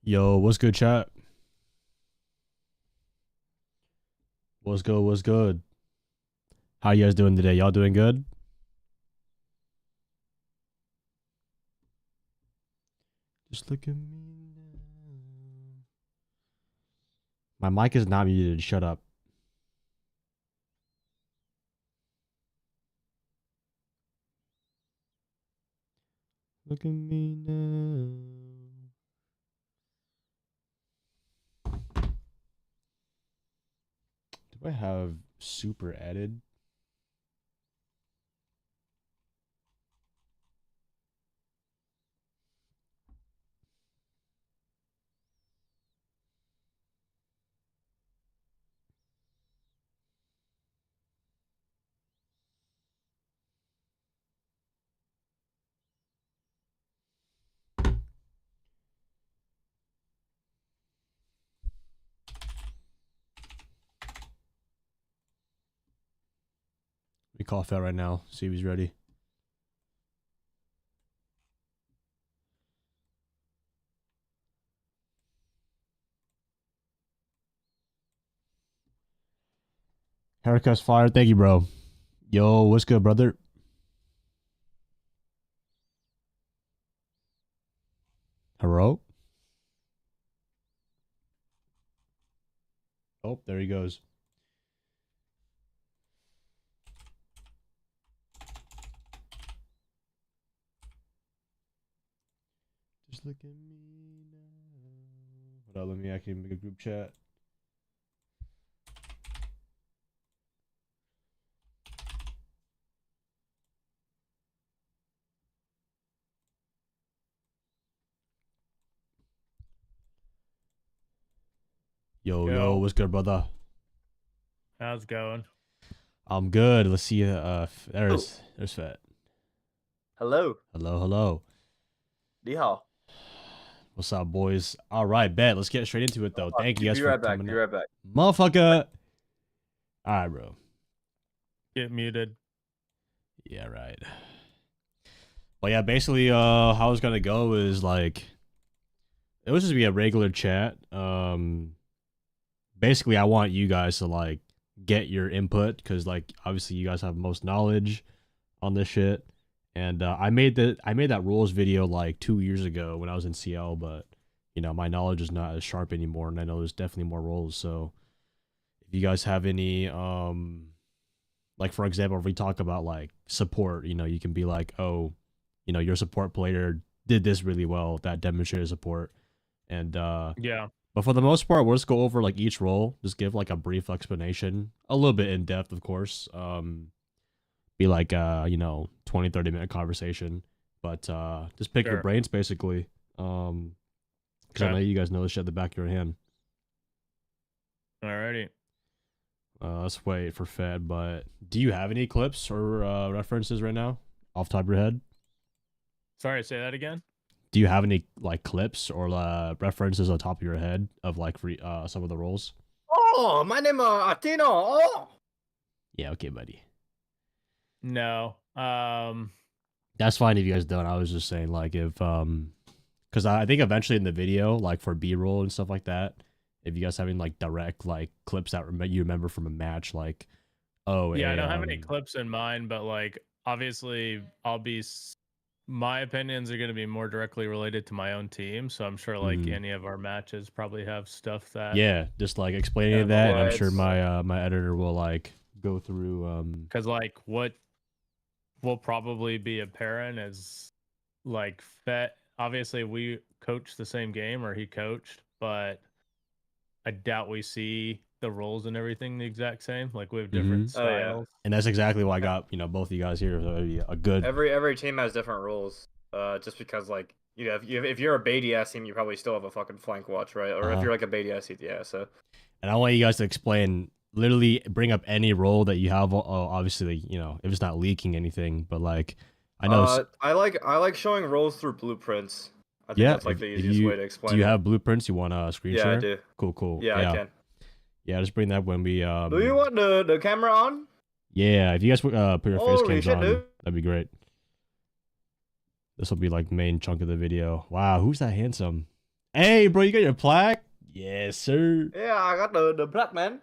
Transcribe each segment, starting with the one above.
Yo, what's good, chat? What's good? What's good? How you guys doing today? Y'all doing good? Just look at me now. My mic is not muted. Shut up. Look at me now. Do I have Supr added? Let me call Fett right now. See if he's ready. Haircut's fire. Thank you, bro. Yo, what's good, brother? Hello? Oh, there he goes. Just look at me now. Hold on, let me actually make a group chat. Yo, what's good, brother? How's it going? I'm good. Let's see. There's Fett. Hello. Hello. Ni hao. What's up, boys? All right, bet. Let's get straight into it, though. Thank you guys for coming. Be right back. Motherfucker. All right, bro. Get muted. Yeah, right. But yeah, basically, how it's gonna go is like, it was just be a regular chat. Basically, I want you guys to like get your input because, like, obviously, you guys have most knowledge on this shit. And I made that rules video like 2 years ago when I was in CL, but you know my knowledge is not as sharp anymore, and I know there's definitely more roles. So if you guys have any, like for example, if we talk about like support, you know, you can be like, oh, you know, your support player did this really well, that demonstrated support, and Yeah. But for the most part, we'll just go over like each role, just give like a brief explanation, a little bit in depth, of course. Be like 20-30 minute conversation, but just pick your brains basically, because I know you guys know this shit at the back of your hand. Alrighty. Let's wait for Fed, but do you have any clips or references right now off the top of your head? Sorry, say that again. Do you have any like clips or references on top of your head of like some of the roles? Oh, my name is Atino. Oh. Yeah, okay, buddy. No. That's fine if you guys don't. I was just saying like if because I think eventually in the video, like for B-roll and stuff like that, if you guys having like direct like clips that you remember from a match, like yeah, I don't have any clips in mind, but like obviously my opinions are going to be more directly related to my own team, so I'm sure like any of our matches probably have stuff that just like explaining that, and I'm sure my my editor will like go through because like what will probably be apparent is like Fett. Obviously, we coach the same game, or he coached, but I doubt we see the roles and everything the exact same. Like we have different styles. And that's exactly why I got both of you guys here. So a good every team has different rules. Just because like if you're a Beatty ass team, you probably still have a fucking flank watch, right? Or if you're like a Beatty ass, yeah. So. And I want you guys to explain. Literally bring up any role that you have. Obviously, you know, if it's not leaking anything, but like, I know. I like showing roles through blueprints. I think that's like the easiest way to explain. Do you have blueprints? You want to screen share? Yeah, I do. Cool. Yeah, I can. Yeah, just bring that when we. Do you want the camera on? Yeah, if you guys put your face cams on, that'd be great. This will be like main chunk of the video. Wow, who's that handsome? Hey, bro, you got your plaque? Yes, sir. Yeah, I got the black man.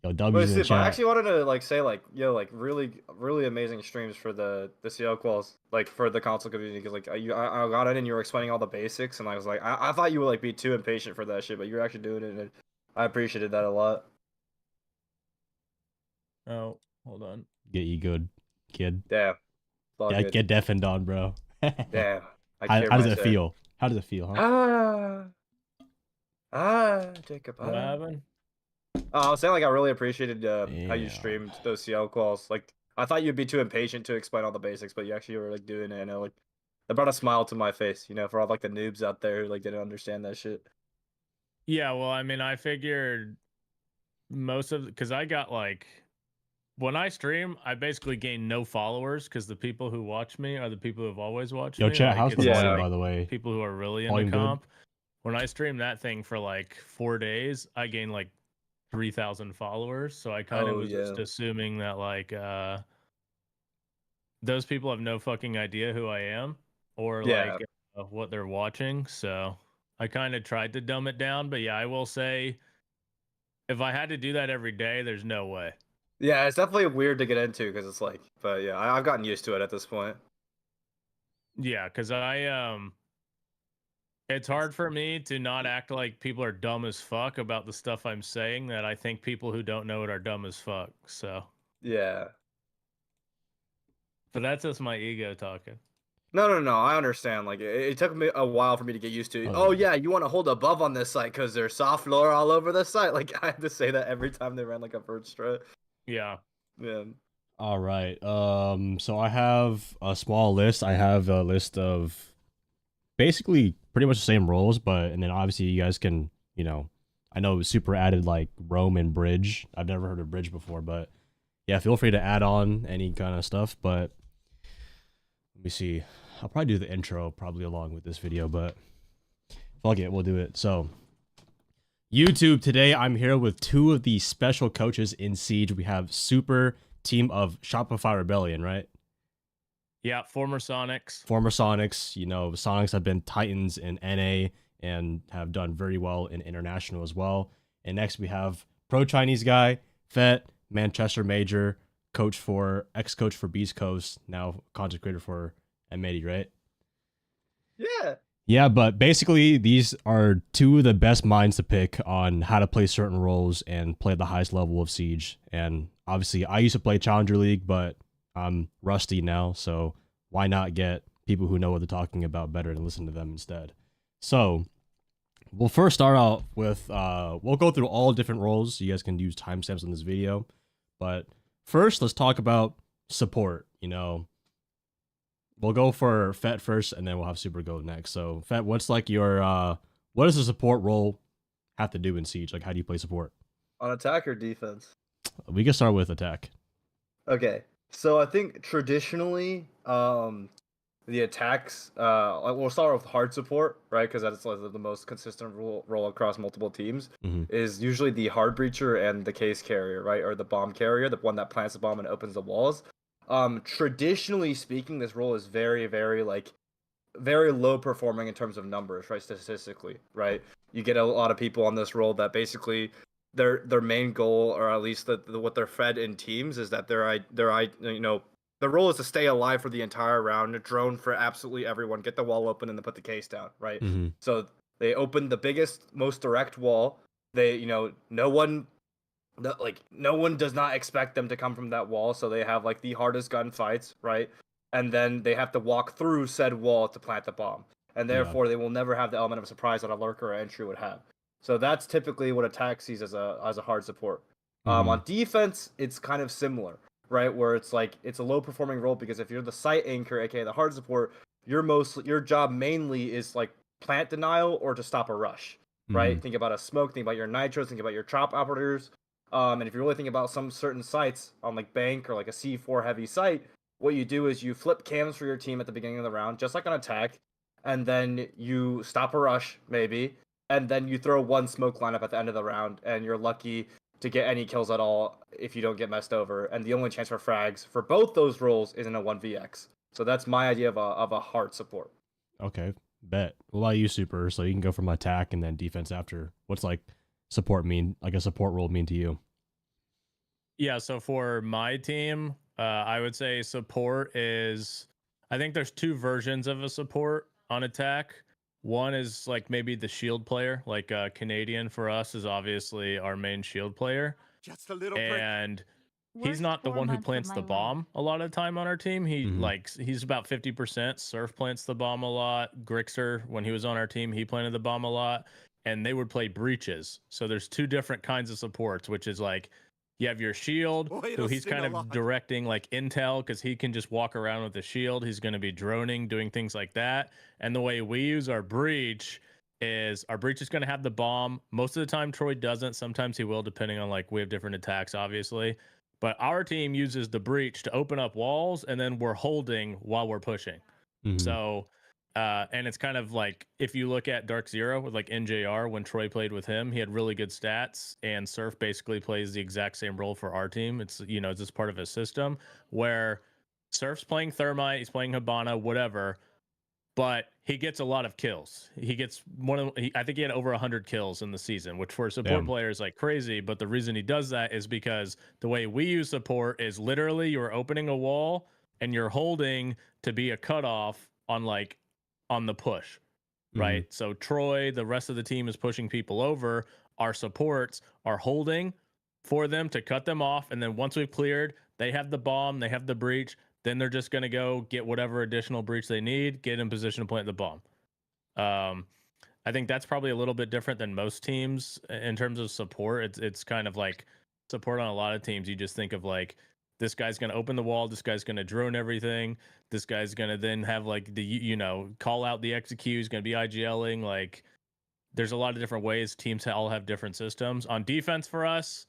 Yo, Wait, W's in the Sip, I chat. actually wanted to like say like yo like really amazing streams for the CL quals like for the console community because like I got in and you were explaining all the basics and I was like I thought you would like be too impatient for that shit but you're actually doing it and I appreciated that a lot. Oh, hold on. Get you good, kid. Damn, it's all Yeah, good. get deafened on, bro. Damn, I how, clear how my does it set. feel? How does it feel, huh? Jacob. What happened? I was saying like I really appreciated how you Yeah. streamed those CL calls. Like I thought you'd be too impatient to explain all the basics, but you actually were like doing it, and like it brought a smile to my face. You know, for all like the noobs out there who like didn't understand that shit. Yeah, well, I mean, I figured most of because I got like when I stream, I basically gain no followers because the people who watch me are the people who have always watched Yo, me. chat, Like how's the it's just volume, like by the way? people who are really into Volume good? comp. When I stream that thing for like 4 days, I gain like 3,000 followers. So I kind of Oh was yeah. just assuming that like those people have no fucking idea who I am or Yeah. like what they're watching. So I kind of tried to dumb it down, but yeah, I will say if I had to do that every day, there's no way. Yeah, it's definitely weird to get into because it's like, but yeah, I've gotten used to it at this point. Yeah, because it's hard for me to not act like people are dumb as fuck about the stuff I'm saying that I think people who don't know it are dumb as fuck. So, Yeah. but that's just my ego talking. No. I understand. Like it took me a while for me to get used to. Oh, Oh yeah. yeah, you want to hold above on this site because there's soft lore all over the site. Like I had to say that every time they ran like a bird strat. Yeah. Yeah. All right. So I have a small list. I have a list of basically pretty much the same roles, but and then obviously you guys can, you know, I know Supr added like Roam and Bridge. I've never heard of Bridge before, but yeah, feel free to add on any kind of stuff. But let me see. I'll probably do the intro probably along with this video, but fuck it, we'll do it. So YouTube, today I'm here with two of the special coaches in Siege. We have Supr, team of Shopify Rebellion, right? Yeah. Former Sonics. Former Sonics, you know, Sonics have been Titans in NA and have done very well in international as well. And next we have pro Chinese guy, Fett, Manchester Major, ex-coach for Beast Coast, now content creator for M80, right? Yeah. Yeah, but basically these are two of the best minds to pick on how to play certain roles and play at the highest level of Siege. And obviously I used to play Challenger League, but I'm rusty now, so why not get people who know what they're talking about better and listen to them instead? So we'll first start out with, we'll go through all different roles. You guys can use timestamps on this video. But first, let's talk about support. You know, we'll go for Fett first, and then we'll have Supr go next. So Fett, what's like your, what does a support role have to do in Siege? Like, how do you play support? On attack or defense? We can start with attack. Okay. So I think traditionally, the attacks, we'll start with hard support, right? Because that's like the most consistent role across multiple teams. Mm-hmm. Is usually the hard breacher and the case carrier, right? Or the bomb carrier, the one that plants the bomb and opens the walls. Traditionally speaking, this role is very, very very low performing in terms of numbers, right? Statistically, right? You get a lot of people on this role that basically their main goal, or at least what they're fed in teams, is that their role is to stay alive for the entire round, drone for absolutely everyone, get the wall open, and then put the case down, right? Mm-hmm. So they open the biggest, most direct wall. They, no one does not expect them to come from that wall, so they have like the hardest gunfights, right? And then they have to walk through said wall to plant the bomb, and therefore they will never have the element of surprise that a lurker or entry would have. So that's typically what attack sees as a hard support. On defense, it's kind of similar, right? Where it's like it's a low performing role because if you're the site anchor, aka the hard support, your job mainly is like plant denial or to stop a rush, right? Think about a smoke, think about your nitros, think about your chop operators. And if you're really thinking about some certain sites on like bank or like a C4 heavy site, what you do is you flip cams for your team at the beginning of the round, just like on attack, and then you stop a rush maybe, and then you throw one smoke lineup at the end of the round, and you're lucky to get any kills at all if you don't get messed over. And the only chance for frags for both those roles is in a 1vx. So that's my idea of a hard support. Okay. Bet. What about you, Super? So you can go from attack and then defense after. What's like support mean? Like a support role mean to you? Yeah, so for my team, I would say support is. I think there's two versions of a support on attack. One is like maybe the shield player, like Canadian for us is obviously our main shield player, Just a little prick. and he's Worst not the one who 4 months of plants my the life. bomb a lot of the time on our team. Mhm. He's about 50%. Surf plants the bomb a lot. Grixer, when he was on our team, he planted the bomb a lot. And they would play breaches. So there's two different kinds of supports, which is like you have your shield, Boy, who it'll he's sting kind a of lot. directing like intel because he can just walk around with the shield. He's going to be droning, doing things like that. And the way we use our breach is going to have the bomb. Most of the time, Troy doesn't. Sometimes he will, depending on like we have different attacks, obviously. But our team uses the breach to open up walls, and then we're holding while we're pushing. Mhm. So, and it's kind of like if you look at Dark Zero with like NJR, when Troy played with him, he had really good stats, and Surf basically plays the exact same role for our team. It's, you know, it's just part of his system where Surf's playing Thermite, he's playing Hibana, whatever, but he gets a lot of kills. He gets I think he had over 100 kills in the season, which for a support Damn. player is like crazy. But the reason he does that is because the way we use support is literally you're opening a wall and you're holding to be a cutoff on like on the push, right? So Troy, the rest of the team is pushing people over. Our supports are holding for them to cut them off, and then once we've cleared, they have the bomb, they have the breach. Then they're just going to go get whatever additional breach they need, get in position to plant the bomb. I think that's probably a little bit different than most teams in terms of support. It's kind of like support on a lot of teams. You just think of like this guy's going to open the wall, this guy's going to drone everything, this guy's going to then have like the, you know, call out the execute, he's going to be IGLing. Like there's a lot of different ways. Teams all have different systems. On defense for us,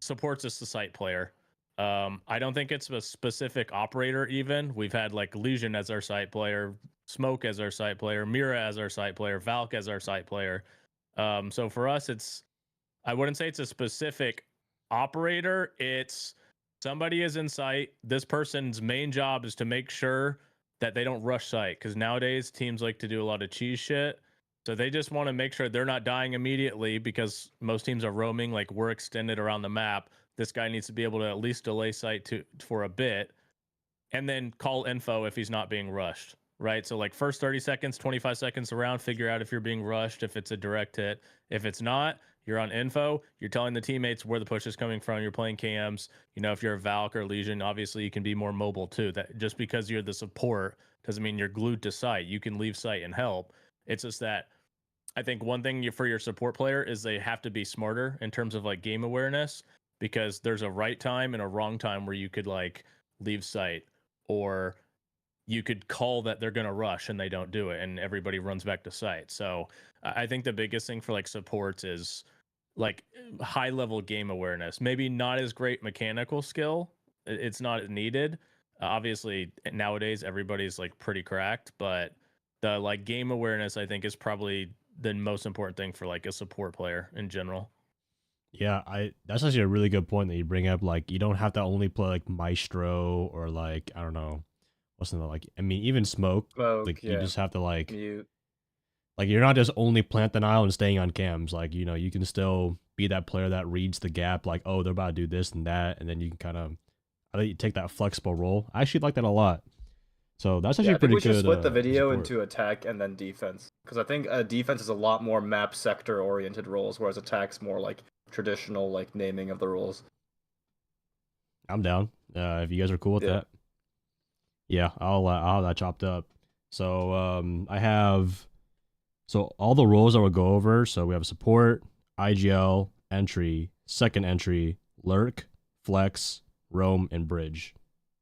support's just the site player. I don't think it's a specific operator even. We've had like Legion as our site player, Smoke as our site player, Mira as our site player, Valk as our site player. So for us, I wouldn't say it's a specific operator. It's somebody is in site. This person's main job is to make sure that they don't rush site, because nowadays teams like to do a lot of cheese shit. So they just want to make sure they're not dying immediately, because most teams are roaming. Like we're extended around the map. This guy needs to be able to at least delay sight for a bit, and then call info if he's not being rushed. Right. So like first 30 seconds, 25 seconds around, figure out if you're being rushed, if it's a direct hit. If it's not, you're on info. You're telling the teammates where the push is coming from. You're playing cams. You know, if you're a Valk or Legion, obviously you can be more mobile too. That just because you're the support doesn't mean you're glued to site. You can leave site and help. It's just that I think one thing for your support player is they have to be smarter in terms of like game awareness, because there's a right time and a wrong time where you could like leave site, or you could call that they're going to rush and they don't do it and everybody runs back to site. So I think the biggest thing for like supports is like high level game awareness. Maybe not as great mechanical skill. It's not needed. Obviously nowadays everybody's like pretty cracked, but the like game awareness I think is probably the most important thing for like a support player in general. Yeah, that's actually a really good point that you bring up. Like, you don't have to only play like Maestro or like, I don't know, what's another, like, I mean, even Smoke. Like, you Yeah. just have to like Mute. you're not just only plant denial and staying on cams. Like, you know, you can still be that player that reads the gap. Like, oh, they're about to do this and that, and then you can kind of, I think you take that flexible role. I actually like that a lot. So that's actually Yeah, I think pretty we should good. split the video support. into attack and then defense, because I think defense is a lot more map sector oriented roles, whereas attack's more like traditional like naming of the roles. I'm down. If you guys are cool with Yeah. that. Yeah, I'll have that chopped up. So I have all the roles I will go over. So we have support, IGL, entry, second entry, lurk, flex, roam, and bridge.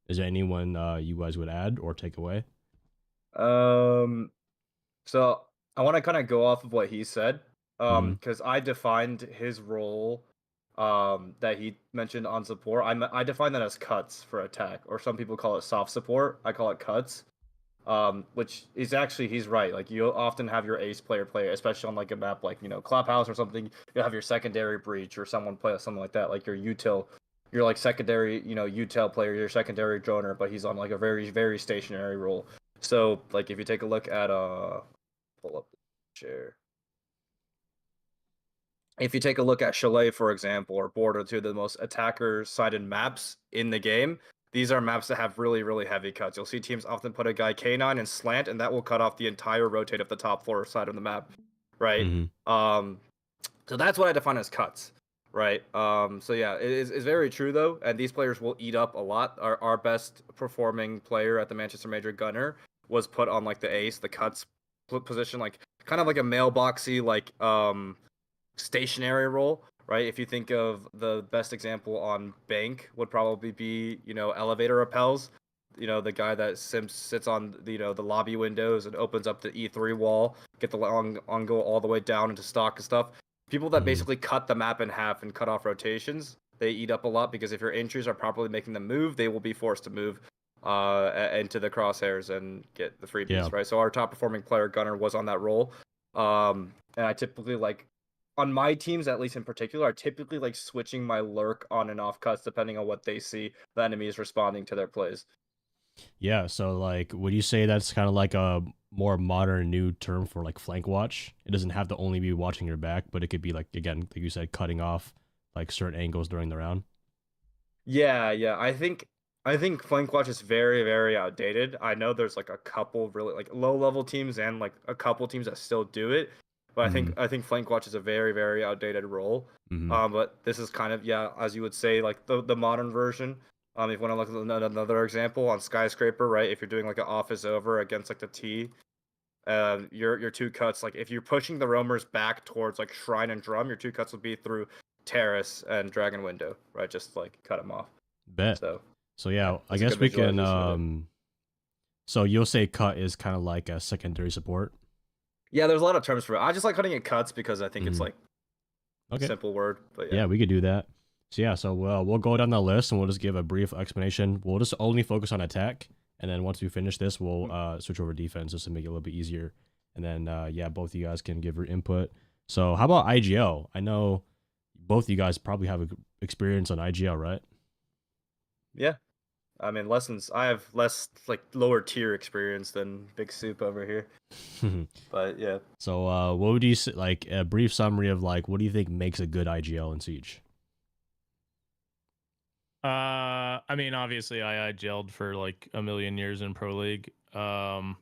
Is there anyone you guys would add or take away? So I want to kind of go off of what he said, Mhm. because I defined his role, that he mentioned on support. I define that as cuts for attack, or some people call it soft support. I call it cuts. Which is actually, he's right. Like, you often have your ace player play, especially on like a map like, you know, Clubhouse or something. You'll have your secondary breach or someone play something like that, like your util. You're like secondary, you know, util player, your secondary droner, but he's on like a very, very stationary role. So like if you take a look at pull up the share. If you take a look at Chalet, for example, or Border, two of the most attacker-sided maps in the game, these are maps that have really, really heavy cuts. You'll see teams often put a guy K9 and slant, and that will cut off the entire rotate of the top floor side of the map, right? So that's what I define as cuts, right? So yeah, it's very true though, and these players will eat up a lot. Our best performing player at the Manchester Major, Gunner, was put on like the ace, the cuts position, like kind of like a mailboxy, like stationary role, right? If you think of the best example on Bank would probably be, elevator rappels. The guy that sits on the lobby windows and opens up the E3 wall, get the long on go all the way down into stock and stuff. People that basically cut the map in half and cut off rotations, they eat up a lot because if your entries are properly making them move, they will be forced to move into the crosshairs and get the freebies, right? So our top performing player, Gunner, was on that role. And I typically on my teams, at least in particular, I typically like switching my lurk on and off cuts depending on what they see the enemy is responding to their plays. Yeah, so like, would you say that's kind of like a more modern new term for like flank watch? It doesn't have to only be watching your back, but it could be like, again, like you said, cutting off like certain angles during the round. Yeah. I think flank watch is very, very outdated. I know there's like a couple really like low level teams and like a couple teams that still do it, but I think flank watch is a very, very outdated role. But this is kind of, as you would say, like the modern version. If you want to look at another example on Skyscraper, right? If you're doing like an office over against like the T, your two cuts, like if you're pushing the roamers back towards like Shrine and Drum, your two cuts would be through Terrace and Dragon Window, right? Just like cut them off. Bet. So yeah, I that's a guess good we can. visualization of it. So you'll say cut is kind of like a secondary support. Yeah, there's a lot of terms for it. I just like cutting it cuts because I think it's like a simple word. But yeah, we could do that. So yeah, so we'll go down the list and we'll just give a brief explanation. We'll just only focus on attack, and then once we finish this, we'll switch over defense just to make it a little bit easier. And then both of you guys can give your input. So how about IGL? I know both of you guys probably have experience on IGL, right? Yeah. I mean, I have less like lower tier experience than Big Soup over here. But yeah. So what would you say, like a brief summary of like what do you think makes a good IGL in Siege? I mean, obviously I IGL'd for like a million years in Pro League. I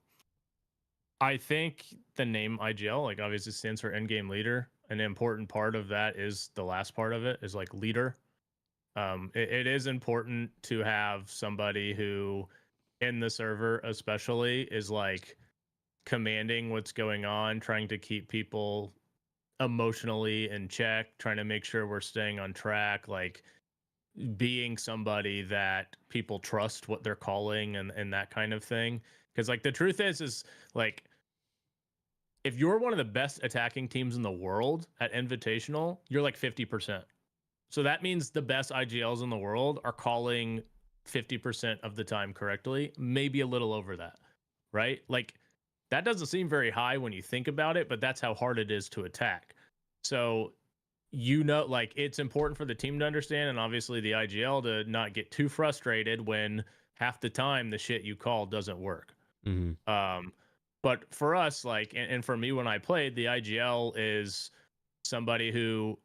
think the name IGL like obviously stands for end game leader. An important part of that is the last part of it is like leader. It is important to have somebody who in the server especially is like commanding what's going on, trying to keep people emotionally in check, trying to make sure we're staying on track, like being somebody that people trust what they're calling and that kind of thing. Because like the truth is like if you're one of the best attacking teams in the world at Invitational, you're like 50%. So that means the best IGLs in the world are calling 50% of the time correctly, maybe a little over that, right? Like that doesn't seem very high when you think about it, but that's how hard it is to attack. So, like it's important for the team to understand and obviously the IGL to not get too frustrated when half the time the shit you call doesn't work. But for us, like, and for me when I played, the IGL is somebody who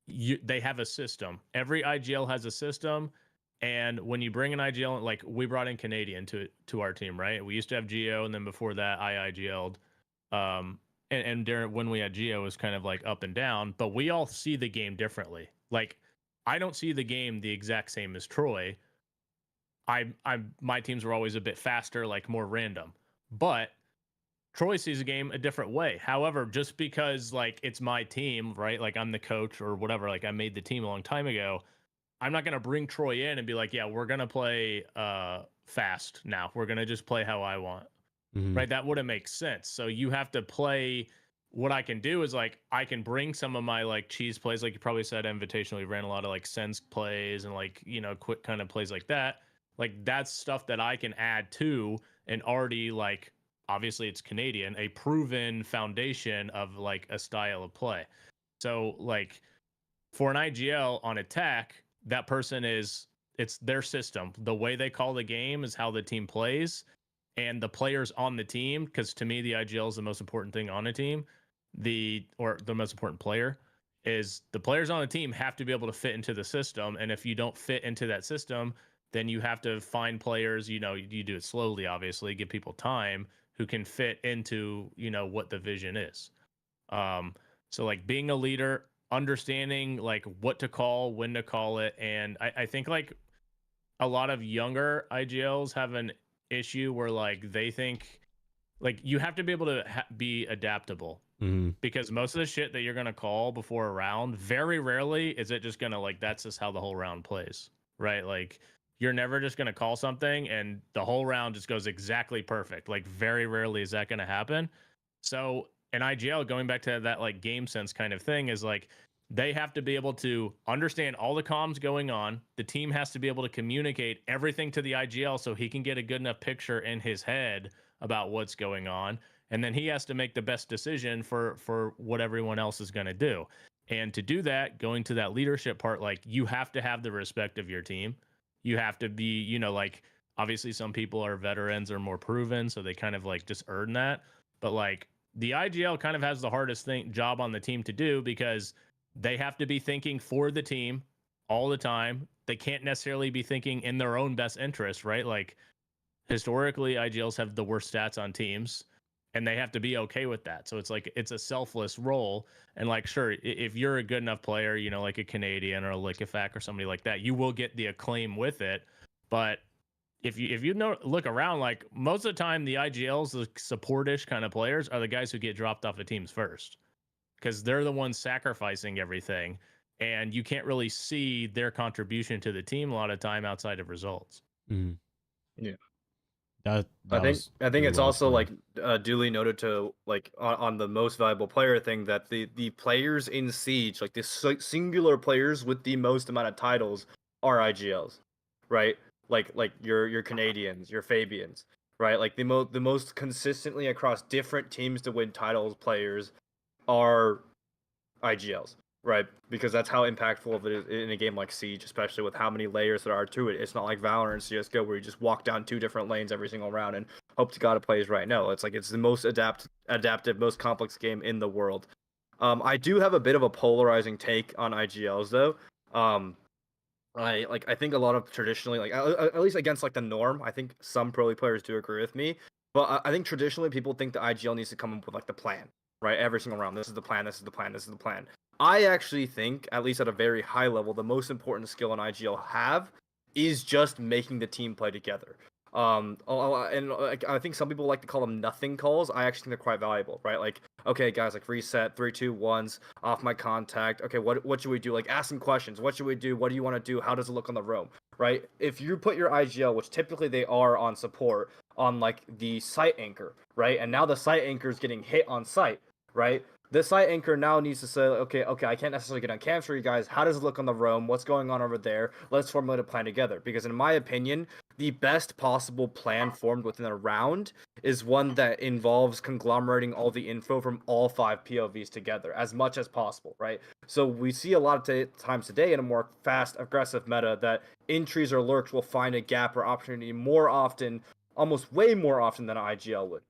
they have a system. Every IGL has a system, and when you bring an IGL, like we brought in Canadian to our team, right? We used to have Geo, and then before that, I IGL'd. And during when we had Geo, it was kind of like up and down, but we all see the game differently. Like, I don't see the game the exact same as Troy. My teams were always a bit faster, like more random, but Troy sees a game a different way. However, just because like it's my team, right? Like I'm the coach or whatever, like I made the team a long time ago, I'm not gonna bring Troy in and be like, yeah, we're gonna play fast now. We're gonna just play how I want. Right? That wouldn't make sense. So you have to play. What I can do is like I can bring some of my like cheese plays, like you probably said, invitational. We ran a lot of like sense plays and like quick kind of plays like that. Like that's stuff that I can add to and already like obviously it's Canadian, a proven foundation of like a style of play. So like for an IGL on attack, that person it's their system. The way they call the game is how the team plays. and the players on the team, because to me the IGL is the most important thing on a team, the most important player is the players on the team have to be able to fit into the system, and if you don't fit into that system, then you have to find players, you do it slowly, obviously, give people time who can fit into, what the vision is. So like being a leader, understanding like what to call, when to call it. And I think like a lot of younger IGLs have an issue where like they think like you have to be able to be adaptable, because most of the shit that you're going to call before a round, very rarely is it just going to like, that's just how the whole round plays, right? Like you're never just going to call something and the whole round just goes exactly perfect. Like very rarely is that going to happen. So an IGL, going back to that like game sense kind of thing, is like they have to be able to understand all the comms going on. The team has to be able to communicate everything to the IGL so he can get a good enough picture in his head about what's going on. And then he has to make the best decision for what everyone else is going to do. And to do that, going to that leadership part, like you have to have the respect of your team. You have to be, like obviously some people are veterans or more proven, so they kind of like just earn that. But like the IGL kind of has the hardest job on the team to do, because they have to be thinking for the team all the time. They can't necessarily be thinking in their own best interest, right? Like historically, IGLs have the worst stats on teams, and they have to be okay with that. So it's like it's a selfless role. And like, sure, if you're a good enough player, like a Canadian or a Lickifak or somebody like that, you will get the acclaim with it. But if you look around, like most of the time, the IGLs, the supportish kind of players, are the guys who get dropped off of teams first, because they're the ones sacrificing everything, and you can't really see their contribution to the team a lot of time outside of results. Yeah. That I think really it's well also explained. like duly noted to like on the most valuable player thing that the players in Siege, like the singular players with the most amount of titles, are IGLs, right? Like your Canadians, your Fabians, right? Like the most consistently across different teams to win titles players are IGLs, right? Because that's how impactful it is in a game like Siege, especially with how many layers there are to it. It's not like Valorant and CS:GO where you just walk down 2 different lanes every single round and hope to God it plays right. No, it's like it's the most adaptive, most complex game in the world. I do have a bit of a polarizing take on IGLs though. I think a lot of traditionally, like at least against like the norm, I think some pro league players do agree with me. But I think traditionally people think the IGL needs to come up with like the plan, right? Every single round, this is the plan, this is the plan, this is the plan. I actually think, at least at a very high level, the most important skill an IGL have is just making the team play together. And I think some people like to call them nothing calls. I actually think they're quite valuable, right? Like, okay, guys, like reset, 3, 2, 1s, off my contact. Okay, what should we do? Like, ask some questions. What should we do? What do you want to do? How does it look on the roam, right? If you put your IGL, which typically they are on support, on like the site anchor, right? And now the site anchor is getting hit on site, right? The site anchor now needs to say, okay, I can't necessarily get on cams for you guys. How does it look on the roam? What's going on over there? Let's formulate a plan together. Because in my opinion, the best possible plan formed within a round is one that involves conglomerating all the info from all 5 POVs together as much as possible, right? So we see a lot of times today in a more fast, aggressive meta that entries or lurks will find a gap or opportunity more often, almost way more often than an IGL would.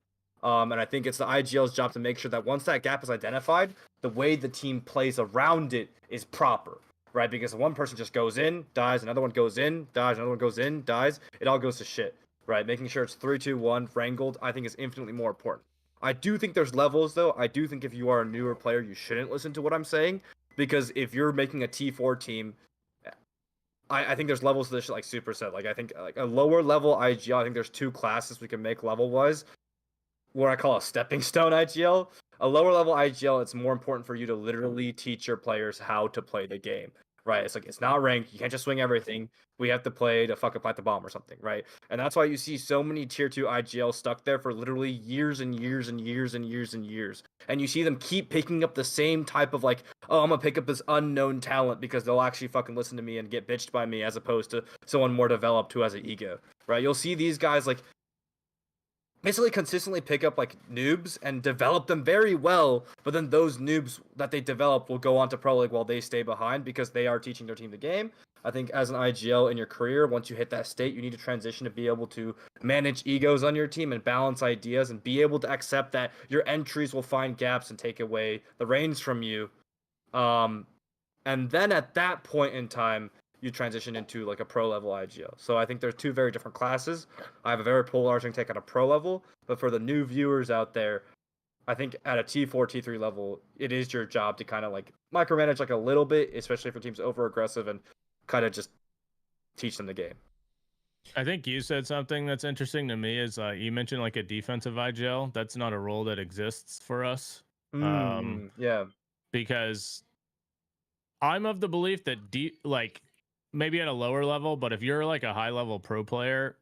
And I think it's the IGL's job to make sure that once that gap is identified, the way the team plays around it is proper, right? Because one person just goes in, dies, another one goes in, dies, another one goes in, dies. It all goes to shit, right? Making sure it's 3, 2, 1, wrangled, I think is infinitely more important. I do think there's levels, though. I do think if you are a newer player, you shouldn't listen to what I'm saying. Because if you're making a T4 team, I think there's levels to this shit, like Supr said. Like, I think like a lower level IGL, I think there's 2 classes we can make level-wise. What I call a stepping stone IGL. A lower level IGL, it's more important for you to literally teach your players how to play the game, right? It's like it's not ranked. You can't just swing everything. We have to play to fucking plant the bomb or something, right? And that's why you see so many tier 2 IGL stuck there for literally years and years and years and years and years. And you see them keep picking up the same type of like, oh, I'm gonna pick up this unknown talent because they'll actually fucking listen to me and get bitched by me, as opposed to someone more developed who has an ego, right? You'll see these guys like basically consistently pick up like noobs and develop them very well, but then those noobs that they develop will go on to pro league while they stay behind because they are teaching their team the game. I think as an IGL in your career, once you hit that state, you need to transition to be able to manage egos on your team and balance ideas and be able to accept that your entries will find gaps and take away the reins from you. And then at that point in time, you transition into like a pro level IGL. So I think there's two very different classes. I have a very polarizing take on a pro level, but for the new viewers out there, I think at a T4, T3 level, it is your job to kind of like micromanage like a little bit, especially if your team's over aggressive, and kind of just teach them the game. I think you said something that's interesting to me is you mentioned like a defensive IGL. That's not a role that exists for us. Yeah. Because I'm of the belief that like maybe at a lower level, but if you're like a high level pro player,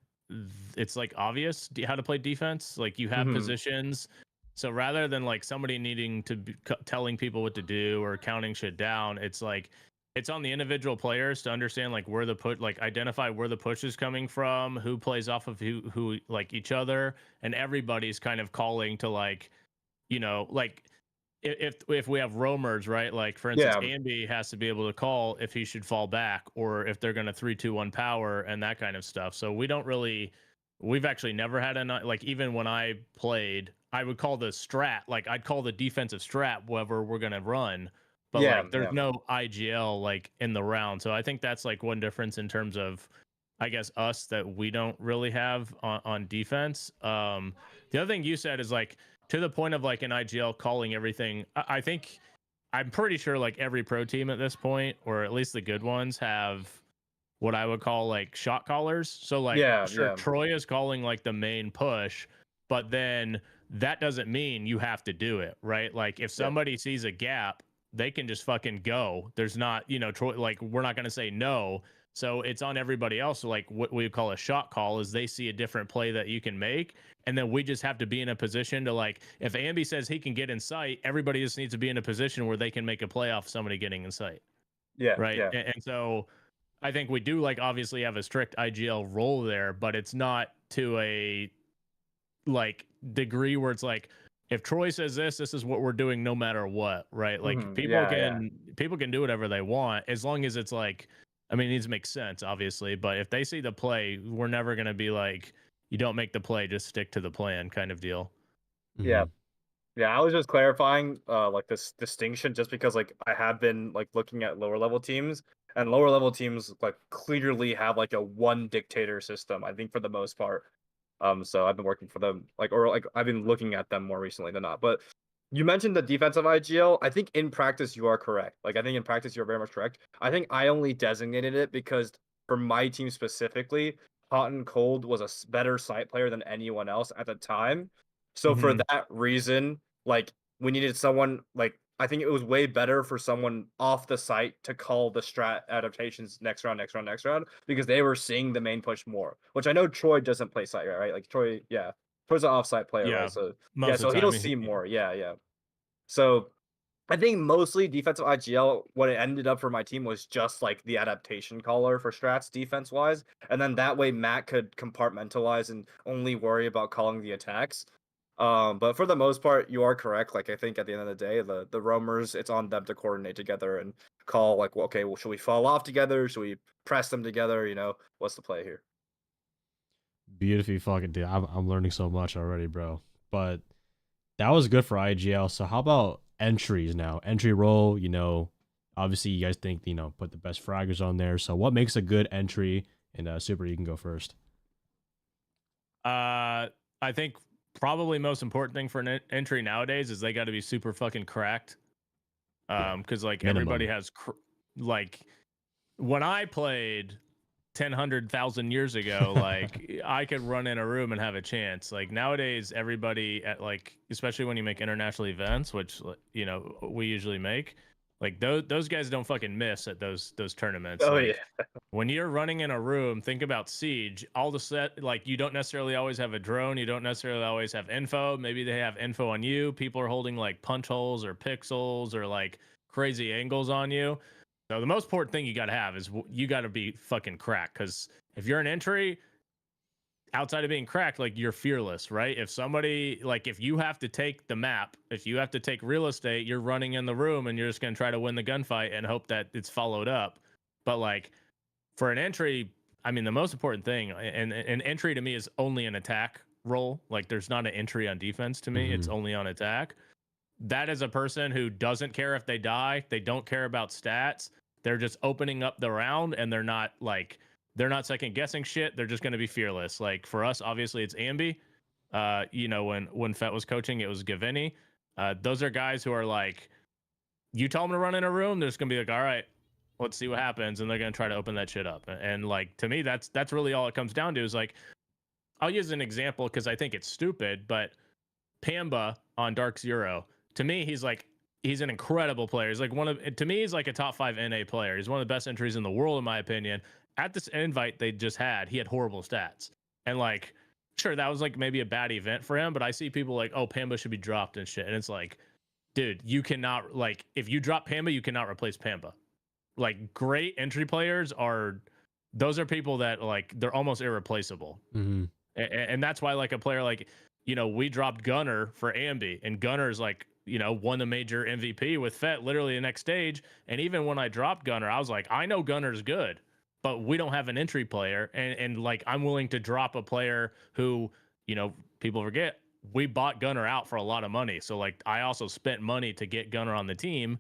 it's like obvious how to play defense. Like you have positions. So rather than like somebody needing to be telling people what to do or counting shit down, it's like it's on the individual players to understand like where the like identify where the push is coming from, who plays off of who like each other, and everybody's kind of calling to like, like if we have roamers, right? Like for instance, Yeah. Ambi has to be able to call if he should fall back or if they're going to 3-2-1 power and that kind of stuff. So we've actually never had like even when I played, I would call the strat, like I'd call the defensive strat whatever we're going to run. But Yeah, like there's no IGL like in the round. So I think that's like one difference in terms of I guess us that we don't really have on defense. The other thing you said is like to the point of like an IGL calling everything. I think I'm pretty sure like every pro team at this point, or at least the good ones, have what I would call like shot callers. So like sure, Troy is calling like the main push, but then that doesn't mean you have to do it, right? Like if somebody sees a gap, they can just fucking go. There's not, Troy, like we're not going to say no. So it's on everybody else. So like what we call a shot call is they see a different play that you can make. And then we just have to be in a position to like, if Ambi says he can get in sight, everybody just needs to be in a position where they can make a play off somebody getting in sight. Yeah. Right. Yeah. And so I think we do like obviously have a strict IGL role there, but it's not to a like degree where it's like, if Troy says this is what we're doing no matter what, right? Like people can do whatever they want as long as it's like, I mean, it needs to make sense, obviously. But if they see the play, we're never gonna be like, you don't make the play, just stick to the plan kind of deal. Yeah. Yeah, I was just clarifying like this distinction just because like I have been like looking at lower level teams, and lower level teams like clearly have like a one dictator system, I think, for the most part. So I've been working for them like I've been looking at them more recently than not. But you mentioned the defensive IGL. I think in practice you are correct. Like I think in practice you're very much correct. I think I only designated it because for my team specifically, Hot and Cold was a better site player than anyone else at the time. So for that reason, like we needed someone like I think it was way better for someone off the site to call the strat adaptations next round, because they were seeing the main push more. Which I know Troy doesn't play site, right? Like Troy, Troy's an off-site player, Yeah, right? So most so of the he'll time, see more. Yeah. So I think mostly defensive IGL, what it ended up for my team was just like the adaptation caller for strats defense wise. And then that way Matt could compartmentalize and only worry about calling the attacks. But for the most part, you are correct. Like I think at the end of the day, the roamers, it's on them to coordinate together and call like, well, okay, well, should we fall off together? Should we press them together? What's the play here? Beautifully fucking dude. I'm learning so much already, bro. But that was good for IGL. So how about entries now? Entry role, obviously you guys think, put the best fraggers on there. So what makes a good entry? And Supr, you can go first. I think probably most important thing for an entry nowadays is they got to be super fucking cracked. Because like minimum. everybody has like when I played 1,000 years ago, like I could run in a room and have a chance. Like nowadays, everybody at like, especially when you make international events, which we usually make, like those guys don't fucking miss at those tournaments. Oh Like, yeah. when you're running in a room, think about Siege. All the set, like you don't necessarily always have a drone. You don't necessarily always have info. Maybe they have info on you. People are holding like punch holes or pixels or like crazy angles on you. So the most important thing you got to have is you got to be fucking cracked. Because if you're an entry, outside of being cracked, like you're fearless, right? If somebody, like if you have to take the map, if you have to take real estate, you're running in the room and you're just going to try to win the gunfight and hope that it's followed up. But like for an entry, I mean, the most important thing, and an entry to me is only an attack role. Like there's not an entry on defense to me. It's only on attack. That is a person who doesn't care if they die. They don't care about stats. They're just opening up the round and they're not second guessing shit. They're just going to be fearless. Like for us, obviously it's Ambi. You know, when Fett was coaching, it was Gavini. Those are guys who are like, you tell them to run in a room, they're just going to be like, all right, let's see what happens. And they're going to try to open that shit up. And like, to me, that's really all it comes down to is like, I'll use an example because I think it's stupid, but Pamba on Dark Zero, to me, he's an incredible player. He's like to me, he's like a top 5 NA player. He's one of the best entries in the world, in my opinion. At this invite they just had, he had horrible stats. And like, sure, that was like maybe a bad event for him, but I see people like, oh, Pamba should be dropped and shit. And it's like, dude, you cannot, like, if you drop Pamba, you cannot replace Pamba. Like, great entry players those are people that, like, they're almost irreplaceable. And that's why, like, a player like, you know, we dropped Gunner for Ambi, and Gunner's like, you know, won the major MVP with Fett literally the next stage. And even when I dropped Gunner, I was like, I know Gunner's good, but we don't have an entry player. And like, I'm willing to drop a player who, you know, people forget, we bought Gunner out for a lot of money. So like, I also spent money to get Gunner on the team.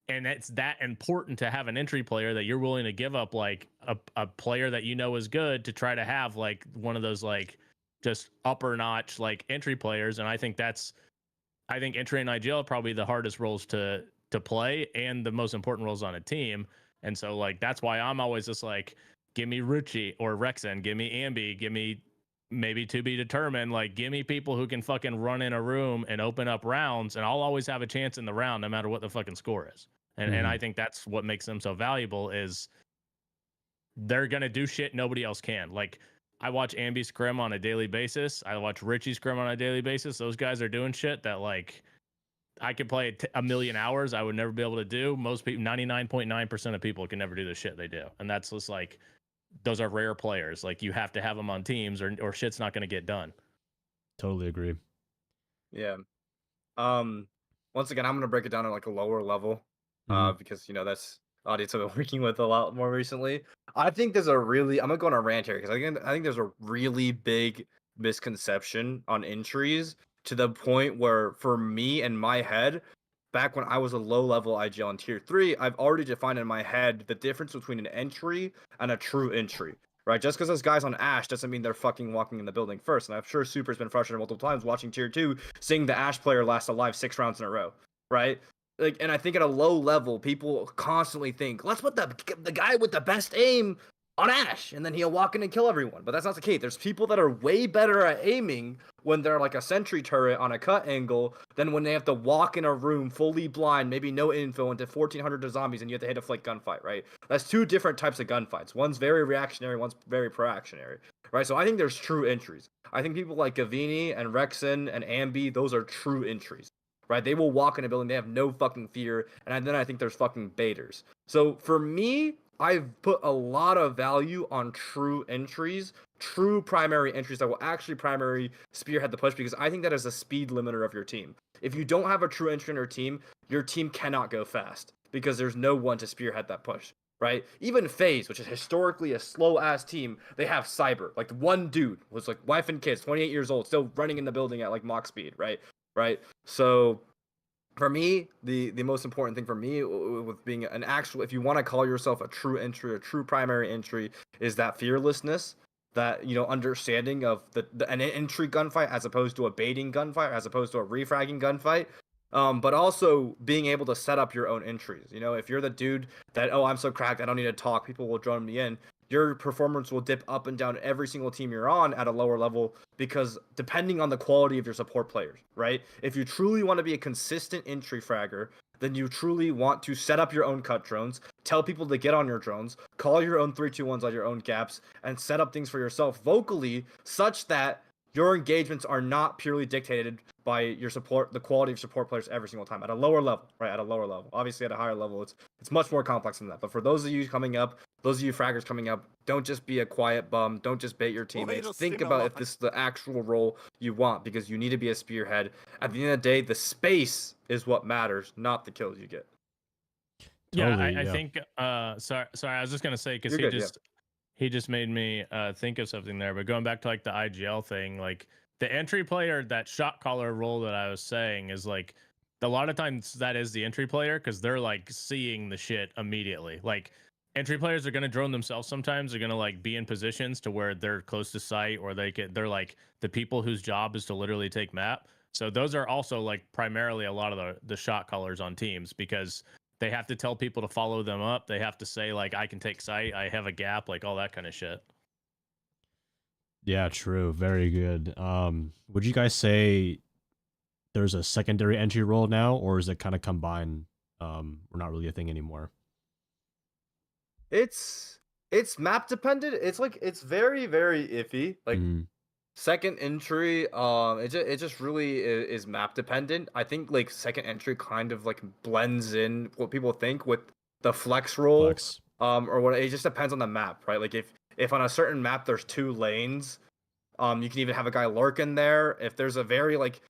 And it's that important to have an entry player that you're willing to give up like a player that you know is good to try to have like one of those like just upper notch like entry players. And I think entry and IGL are probably the hardest roles to play and the most important roles on a team. And so like that's why I'm always just like, give me Ruchi or Rexen, give me Ambi, give me maybe to be determined, like give me people who can fucking run in a room and open up rounds, and I'll always have a chance in the round no matter what the fucking score is. And I think that's what makes them so valuable is they're going to do shit nobody else can. Like I watch Ambi scrim on a daily basis. I watch Richie scrim on a daily basis. Those guys are doing shit that like I could play a million hours. I would never be able to do. Most people, 99.9% of people can never do the shit they do. And that's just like, those are rare players. Like you have to have them on teams or shit's not going to get done. Totally agree. Yeah. Once again, I'm going to break it down at like a lower level. Because, you know, that's audience I've been working with a lot more recently. I think there's I'm going to go on a rant here because I think there's a really big misconception on entries to the point where, for me in my head, back when I was a low-level IGL in Tier 3, I've already defined in my head the difference between an entry and a true entry. Right? Just because there's guys on Ashe doesn't mean they're fucking walking in the building first. And I'm sure Supr's been frustrated multiple times watching Tier 2, seeing the Ashe player last alive 6 rounds in a row. Right? Like, and I think at a low level, people constantly think, let's put the guy with the best aim on Ashe, and then he'll walk in and kill everyone. But that's not the case. There's people that are way better at aiming when they're like a sentry turret on a cut angle than when they have to walk in a room fully blind, maybe no info, into 1,400 zombies, and you have to hit a flank gunfight, right? That's 2 different types of gunfights. One's very reactionary, one's very proactionary, right? So I think there's true entries. I think people like Gavini and Rexen and Ambi, those are true entries. Right, they will walk in a building, they have no fucking fear, and then I think there's fucking baiters. So for me, I've put a lot of value on true entries, true primary entries that will actually primary spearhead the push, because I think that is a speed limiter of your team. If you don't have a true entry in your team cannot go fast because there's no one to spearhead that push. Right? Even FaZe, which is historically a slow-ass team, they have Cyber. Like, one dude was like wife and kids, 28 years old, still running in the building at like Mach speed, right? Right? So for me, the most important thing for me with being an actual, if you want to call yourself a true entry, a true primary entry, is that fearlessness, that, you know, understanding of an entry gunfight as opposed to a baiting gunfight, as opposed to a refragging gunfight. But also being able to set up your own entries. You know, if you're the dude that, oh, I'm so cracked, I don't need to talk, people will drone me in, your performance will dip up and down every single team you're on at a lower level, because depending on the quality of your support players, right? If you truly want to be a consistent entry fragger, then you truly want to set up your own cut drones, tell people to get on your drones, call your own 3-2-1s on your own gaps, and set up things for yourself vocally such that your engagements are not purely dictated by your support, the quality of support players every single time at a lower level, right? At a lower level. Obviously, at a higher level, it's much more complex than that. But for those of you coming up, those of you fraggers coming up, don't just be a quiet bum. Don't just bait your teammates. Think about if this is the actual role you want, because you need to be a spearhead. At the end of the day, the space is what matters, not the kills you get. Totally, I yeah. think sorry, I was just gonna say, because You're good, he just made me think of something there. But going back to like the IGL thing, like the entry player, that shot caller role that I was saying is like a lot of times that is the entry player, because they're like seeing the shit immediately. Like entry players are gonna drone themselves sometimes. They're gonna like be in positions to where they're close to sight, or they're like the people whose job is to literally take map. So those are also like primarily a lot of the shot callers on teams, because they have to tell people to follow them up. They have to say like, I can take sight, I have a gap, like all that kind of shit. Yeah, true. Very good. Would you guys say there's a secondary entry role now, or is it kind of combined? We're not really a thing anymore. It's map dependent. It's very iffy. Like Mhm. second entry, it just really is map dependent. I think like second entry kind of like blends in what people think with the flex role, Flex. or what. It just depends on the map, right? Like if on a certain map there's 2 lanes, you can even have a guy lurk in there. If there's a very like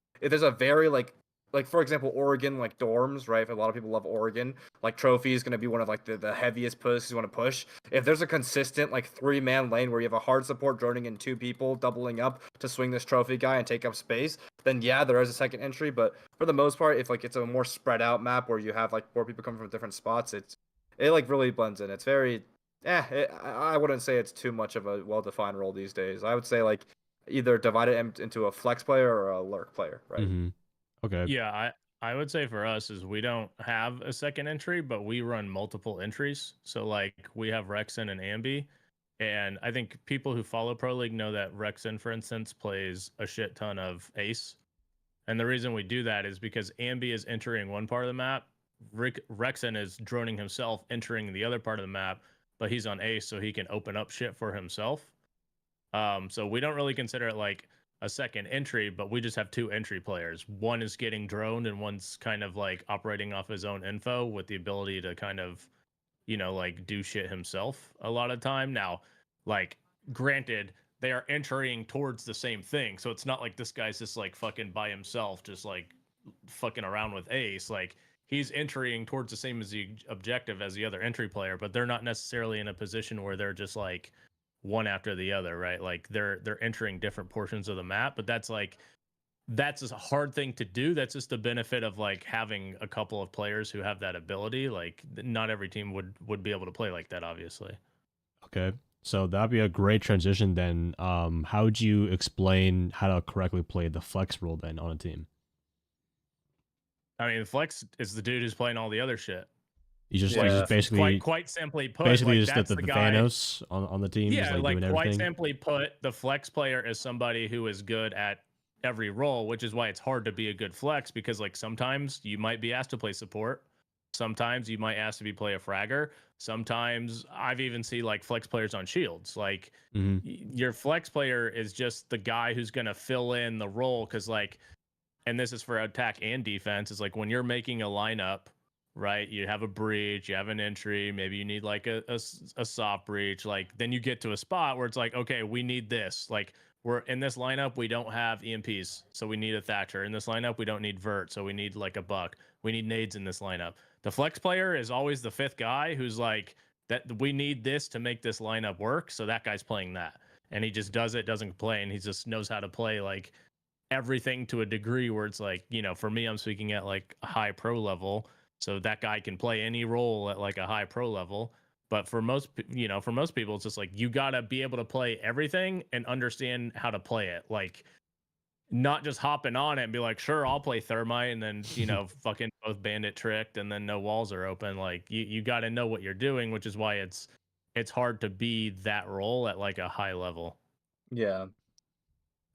for example Oregon, like dorms, right? If a lot of people love Oregon, like trophy is gonna be one of like the heaviest pushes you want to push. If there's a consistent like 3-man lane where you have a hard support droning in 2 people doubling up to swing this trophy guy and take up space, then yeah, there is a second entry. But for the most part, if like it's a more spread out map where you have like 4 people coming from different spots, it like really blends in. It's very I wouldn't say it's too much of a well-defined role these days. I would say like either divide it into a flex player or a lurk player, right? Mm-hmm. Okay. Yeah, I would say for us is we don't have a second entry, but we run multiple entries. So like we have Rexen and Ambi, and I think people who follow Pro League know that Rexen, for instance, plays a shit ton of Ace. And the reason we do that is because Ambi is entering one part of the map, Rexen is droning himself entering the other part of the map, but he's on Ace, so he can open up shit for himself. So we don't really consider it like a second entry, but we just have 2 entry players. One is getting droned, and one's kind of like operating off his own info with the ability to kind of, like do shit himself a lot of time. Now, like, granted, they are entering towards the same thing, so it's not like this guy's just like fucking by himself, just like fucking around with Ace. Like, he's entering towards the same as the objective as the other entry player, but they're not necessarily in a position where they're just like one after the other, right? Like they're entering different portions of the map, but that's a hard thing to do. That's just the benefit of like having a couple of players who have that ability. Like not every team would be able to play like that, obviously. Okay. So that'd be a great transition then. How would you explain how to correctly play the flex role then on a team? I mean, flex is the dude who's playing all the other shit. You just Yeah. just basically Quite simply put, basically like just that's the guy. Thanos on the team, just Yeah, like like doing quite everything. simply put, the flex player is somebody who is good at every role, which is why it's hard to be a good flex, because like sometimes you might be asked to play support. Sometimes you might ask to be play a fragger. Sometimes I've even seen like flex players on shields. Like Mm-hmm. your flex player is just the guy who's going to fill in the role, because like, and this is for attack and defense, is like when you're making a lineup, right? You have a breach, you have an entry, maybe you need like a soft breach. Like then you get to a spot where it's like, okay, we need this. Like we're in this lineup, we don't have EMPs, so we need a Thatcher. In this lineup, we don't need Vert, so we need like a Buck. We need nades in this lineup. The flex player is always the 5th guy who's like, that we need this to make this lineup work, so that guy's playing that. And he just doesn't complain. And he just knows how to play like everything to a degree where it's like, for me, I'm speaking at like a high pro level, so that guy can play any role at like a high pro level. But for most people, it's just like you gotta be able to play everything and understand how to play it. Like not just hopping on it and be like, sure, I'll play thermite, and then fucking both bandit tricked and then no walls are open. Like you got to know what you're doing, which is why it's hard to be that role at like a high level. Yeah.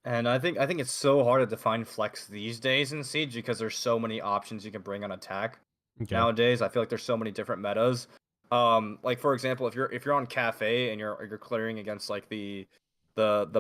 And I think it's so hard to define flex these days in Siege because there's so many options you can bring on attack. Okay. Nowadays, I feel like there's so many different metas. Like for example, if you're on cafe and you're clearing against like the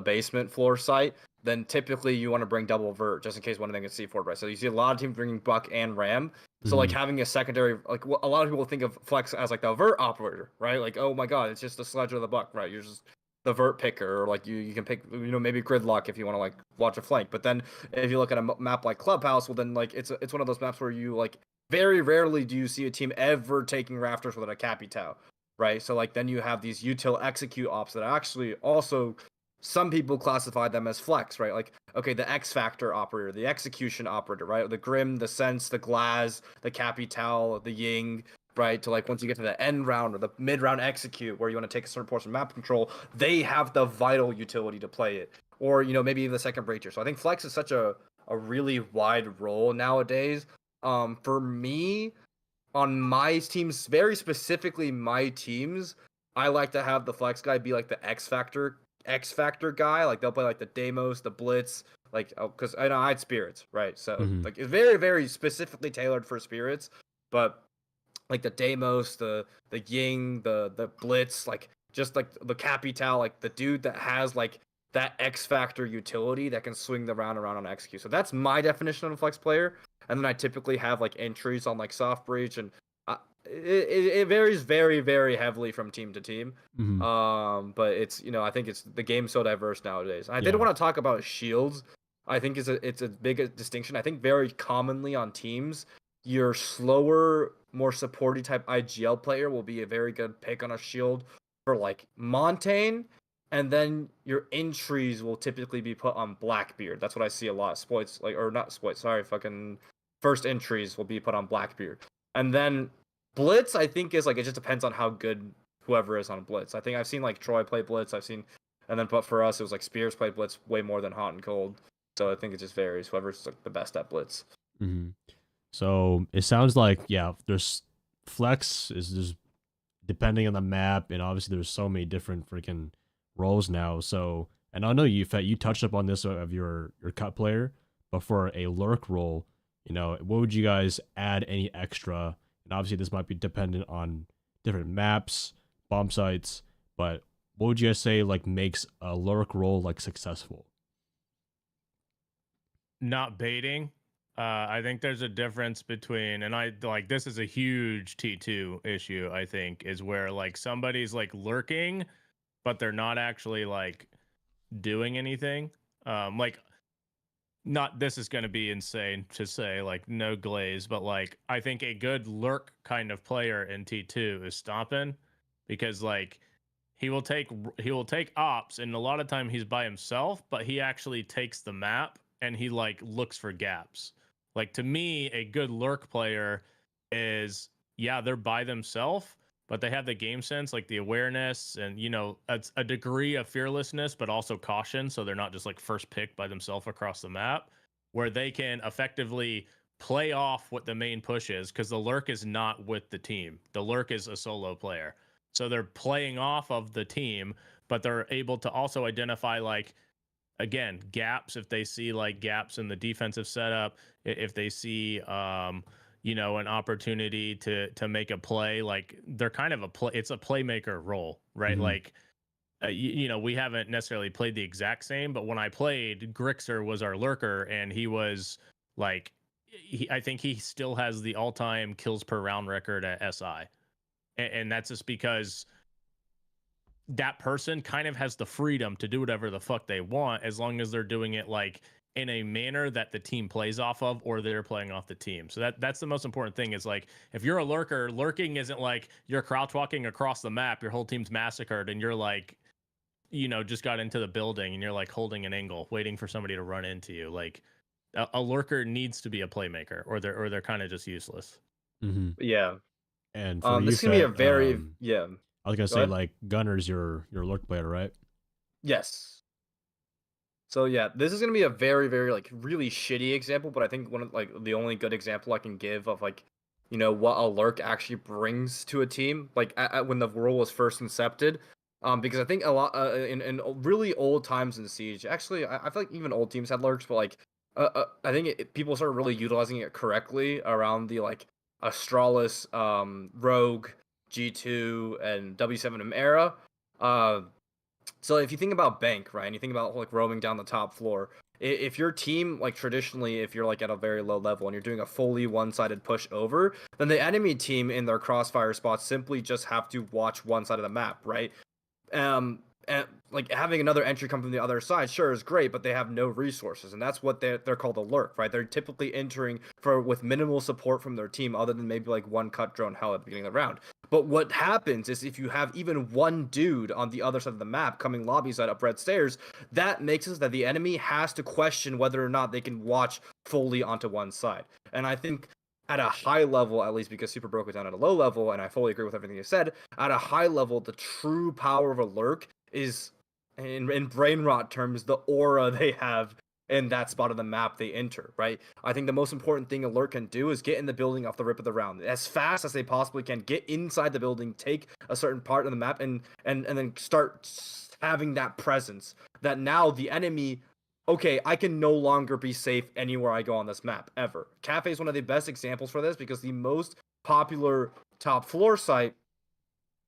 basement floor site, then typically you want to bring double vert just in case one of them gets C4, right? So you see a lot of teams bringing Buck and Ram. So like having a secondary, like a lot of people think of flex as like the vert operator, right? Like, oh my god, it's just the sledge of the buck, right? You're just the vert picker, or like you can pick, maybe gridlock if you want to like watch a flank. But then if you look at a map like Clubhouse, well then like it's one of those maps where you like very rarely do you see a team ever taking rafters with a capital, right? So like then you have these util execute ops that actually also some people classify them as flex, right? Like, okay, the X Factor operator, the execution operator, right? The Grim, the Sense, the Glaz, the Capital, the Ying, right? To like once you get to the end round or the mid round execute where you want to take a certain portion of map control, they have the vital utility to play it. Or, maybe even the second breacher. So I think flex is such a really wide role nowadays. For me, on my teams, very specifically my teams, I like to have the flex guy be like the X Factor guy. Like they'll play like the Deimos, the Blitz, like because I know I had spirits, right? So like it's very very specifically tailored for spirits, but like the Deimos, the Ying, the Blitz, like just like the Capital, like the dude that has like that X Factor utility that can swing the round around on execute. So that's my definition of a flex player. And then I typically have like entries on like soft breach, and it varies very very heavily from team to team. But it's I think it's the game's so diverse nowadays. And I did want to talk about shields. I think it's a big distinction. I think very commonly on teams, your slower, more supporty type IGL player will be a very good pick on a shield for like Montaigne, and then your entries will typically be put on Blackbeard. That's what I see a lot. Spoits, like, or not Spoits, sorry, fucking first entries will be put on Blackbeard. And then Blitz, I think, is like, it just depends on how good whoever is on Blitz. I think I've seen like Troy play Blitz. But for us, it was like Spears play Blitz way more than Hot and Cold. So I think it just varies. Whoever's like the best at Blitz. So it sounds like, there's flex is just depending on the map, and obviously there's so many different freaking roles now. So, and I know you touched up on this of your cut player, but for a lurk role, what would you guys add any extra? And obviously this might be dependent on different maps, bomb sites, but what would you guys say like makes a lurk role like successful? Not baiting. I think there's a difference between, and I like this is a huge T2 issue, I think, is where like somebody's like lurking, but they're not actually like doing anything. Like, not, this is going to be insane to say, like, no glaze, but like I think a good lurk kind of player in T2 is stomping, because like he will take ops, and a lot of time he's by himself, but he actually takes the map and he like looks for gaps. Like, to me, a good lurk player is, they're by themselves, but they have the game sense, like the awareness, and a degree of fearlessness, but also caution, so they're not just like first pick by themselves across the map, where they can effectively play off what the main push is, because the lurk is not with the team. The lurk is a solo player. So they're playing off of the team, but they're able to also identify, like, again, gaps, if they see like gaps in the defensive setup, if they see an opportunity to make a play, like they're kind of it's a playmaker role, right? Like we haven't necessarily played the exact same, but when I played, Grixer was our lurker, and he was like, I think he still has the all-time kills per round record at SI, and that's just because that person kind of has the freedom to do whatever the fuck they want, as long as they're doing it like in a manner that the team plays off of, or they're playing off the team. So that's the most important thing, is like, if you're a lurker, lurking isn't like you're crouch walking across the map, your whole team's massacred, and you're like, just got into the building and you're like holding an angle, waiting for somebody to run into you. Like, a lurker needs to be a playmaker, or they're kind of just useless. Yeah. And for you, this is gonna be a Fett, very I was gonna Go say, ahead. like, Gunner's your lurk player, right? Yes. So this is gonna be a very, very like really shitty example, but I think one of like the only good example I can give of like, what a lurk actually brings to a team, like when the rule was first incepted. Because I think a lot in really old times in Siege, actually, I feel like even old teams had lurks, but like, I think people started really utilizing it correctly around the like Astralis, Rogue, G2, and W7M era. So if you think about bank, right, and you think about like roaming down the top floor, if your team, like traditionally, if you're like at a very low level and you're doing a fully one-sided push over, then the enemy team in their crossfire spots simply just have to watch one side of the map, right? And like having another entry come from the other side sure is great, but they have no resources, and that's what they're called a lurk, right? They're typically entering for with minimal support from their team other than maybe like one cut drone hell at the beginning of the round. But what happens is if you have even one dude on the other side of the map coming lobby side up red stairs, that makes it so that the enemy has to question whether or not they can watch fully onto one side. And I think at a high level, at least because Supr broke it down at a low level, and I fully agree with everything you said, at a high level, the true power of a lurk is, in brain rot terms, the aura they have in that spot of the map they enter, right? I think the most important thing a lurk can do is get in the building off the rip of the round as fast as they possibly can, get inside the building, take a certain part of the map, and then start having that presence that now the enemy, okay, I can no longer be safe anywhere I go on this map, ever. Cafe is one of the best examples for this because the most popular top floor site,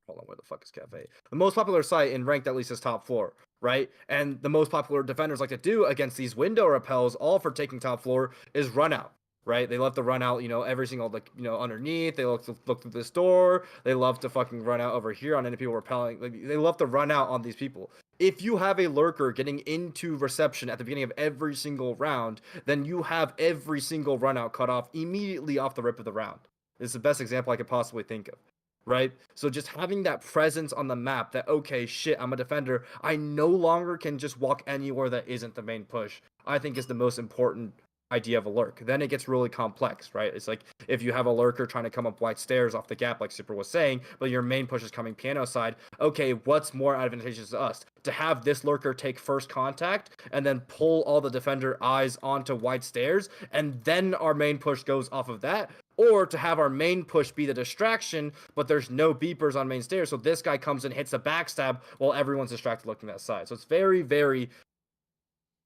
hold on, where the fuck is Cafe? The most popular site in ranked at least is top floor, right? And the most popular defenders like to do against these window repels, all for taking top floor, is run out. Right, they love to run out, every single like, underneath. They look through this door. They love to fucking run out over here on any people repelling. Like they love to run out on these people. If you have a lurker getting into reception at the beginning of every single round, then you have every single run out cut off immediately off the rip of the round. It's the best example I could possibly think of. Right? So just having that presence on the map that, okay, shit, I'm a defender. I no longer can just walk anywhere that isn't the main push, I think is the most important idea of a lurk. Then it gets really complex, right? It's like if you have a lurker trying to come up white stairs off the gap, like Supr was saying, but your main push is coming piano side. Okay, what's more advantageous to us? To have this lurker take first contact and then pull all the defender eyes onto white stairs, and then our main push goes off of that, or to have our main push be the distraction, but there's no beepers on main stairs, so this guy comes and hits a backstab while everyone's distracted looking that side. So it's very, very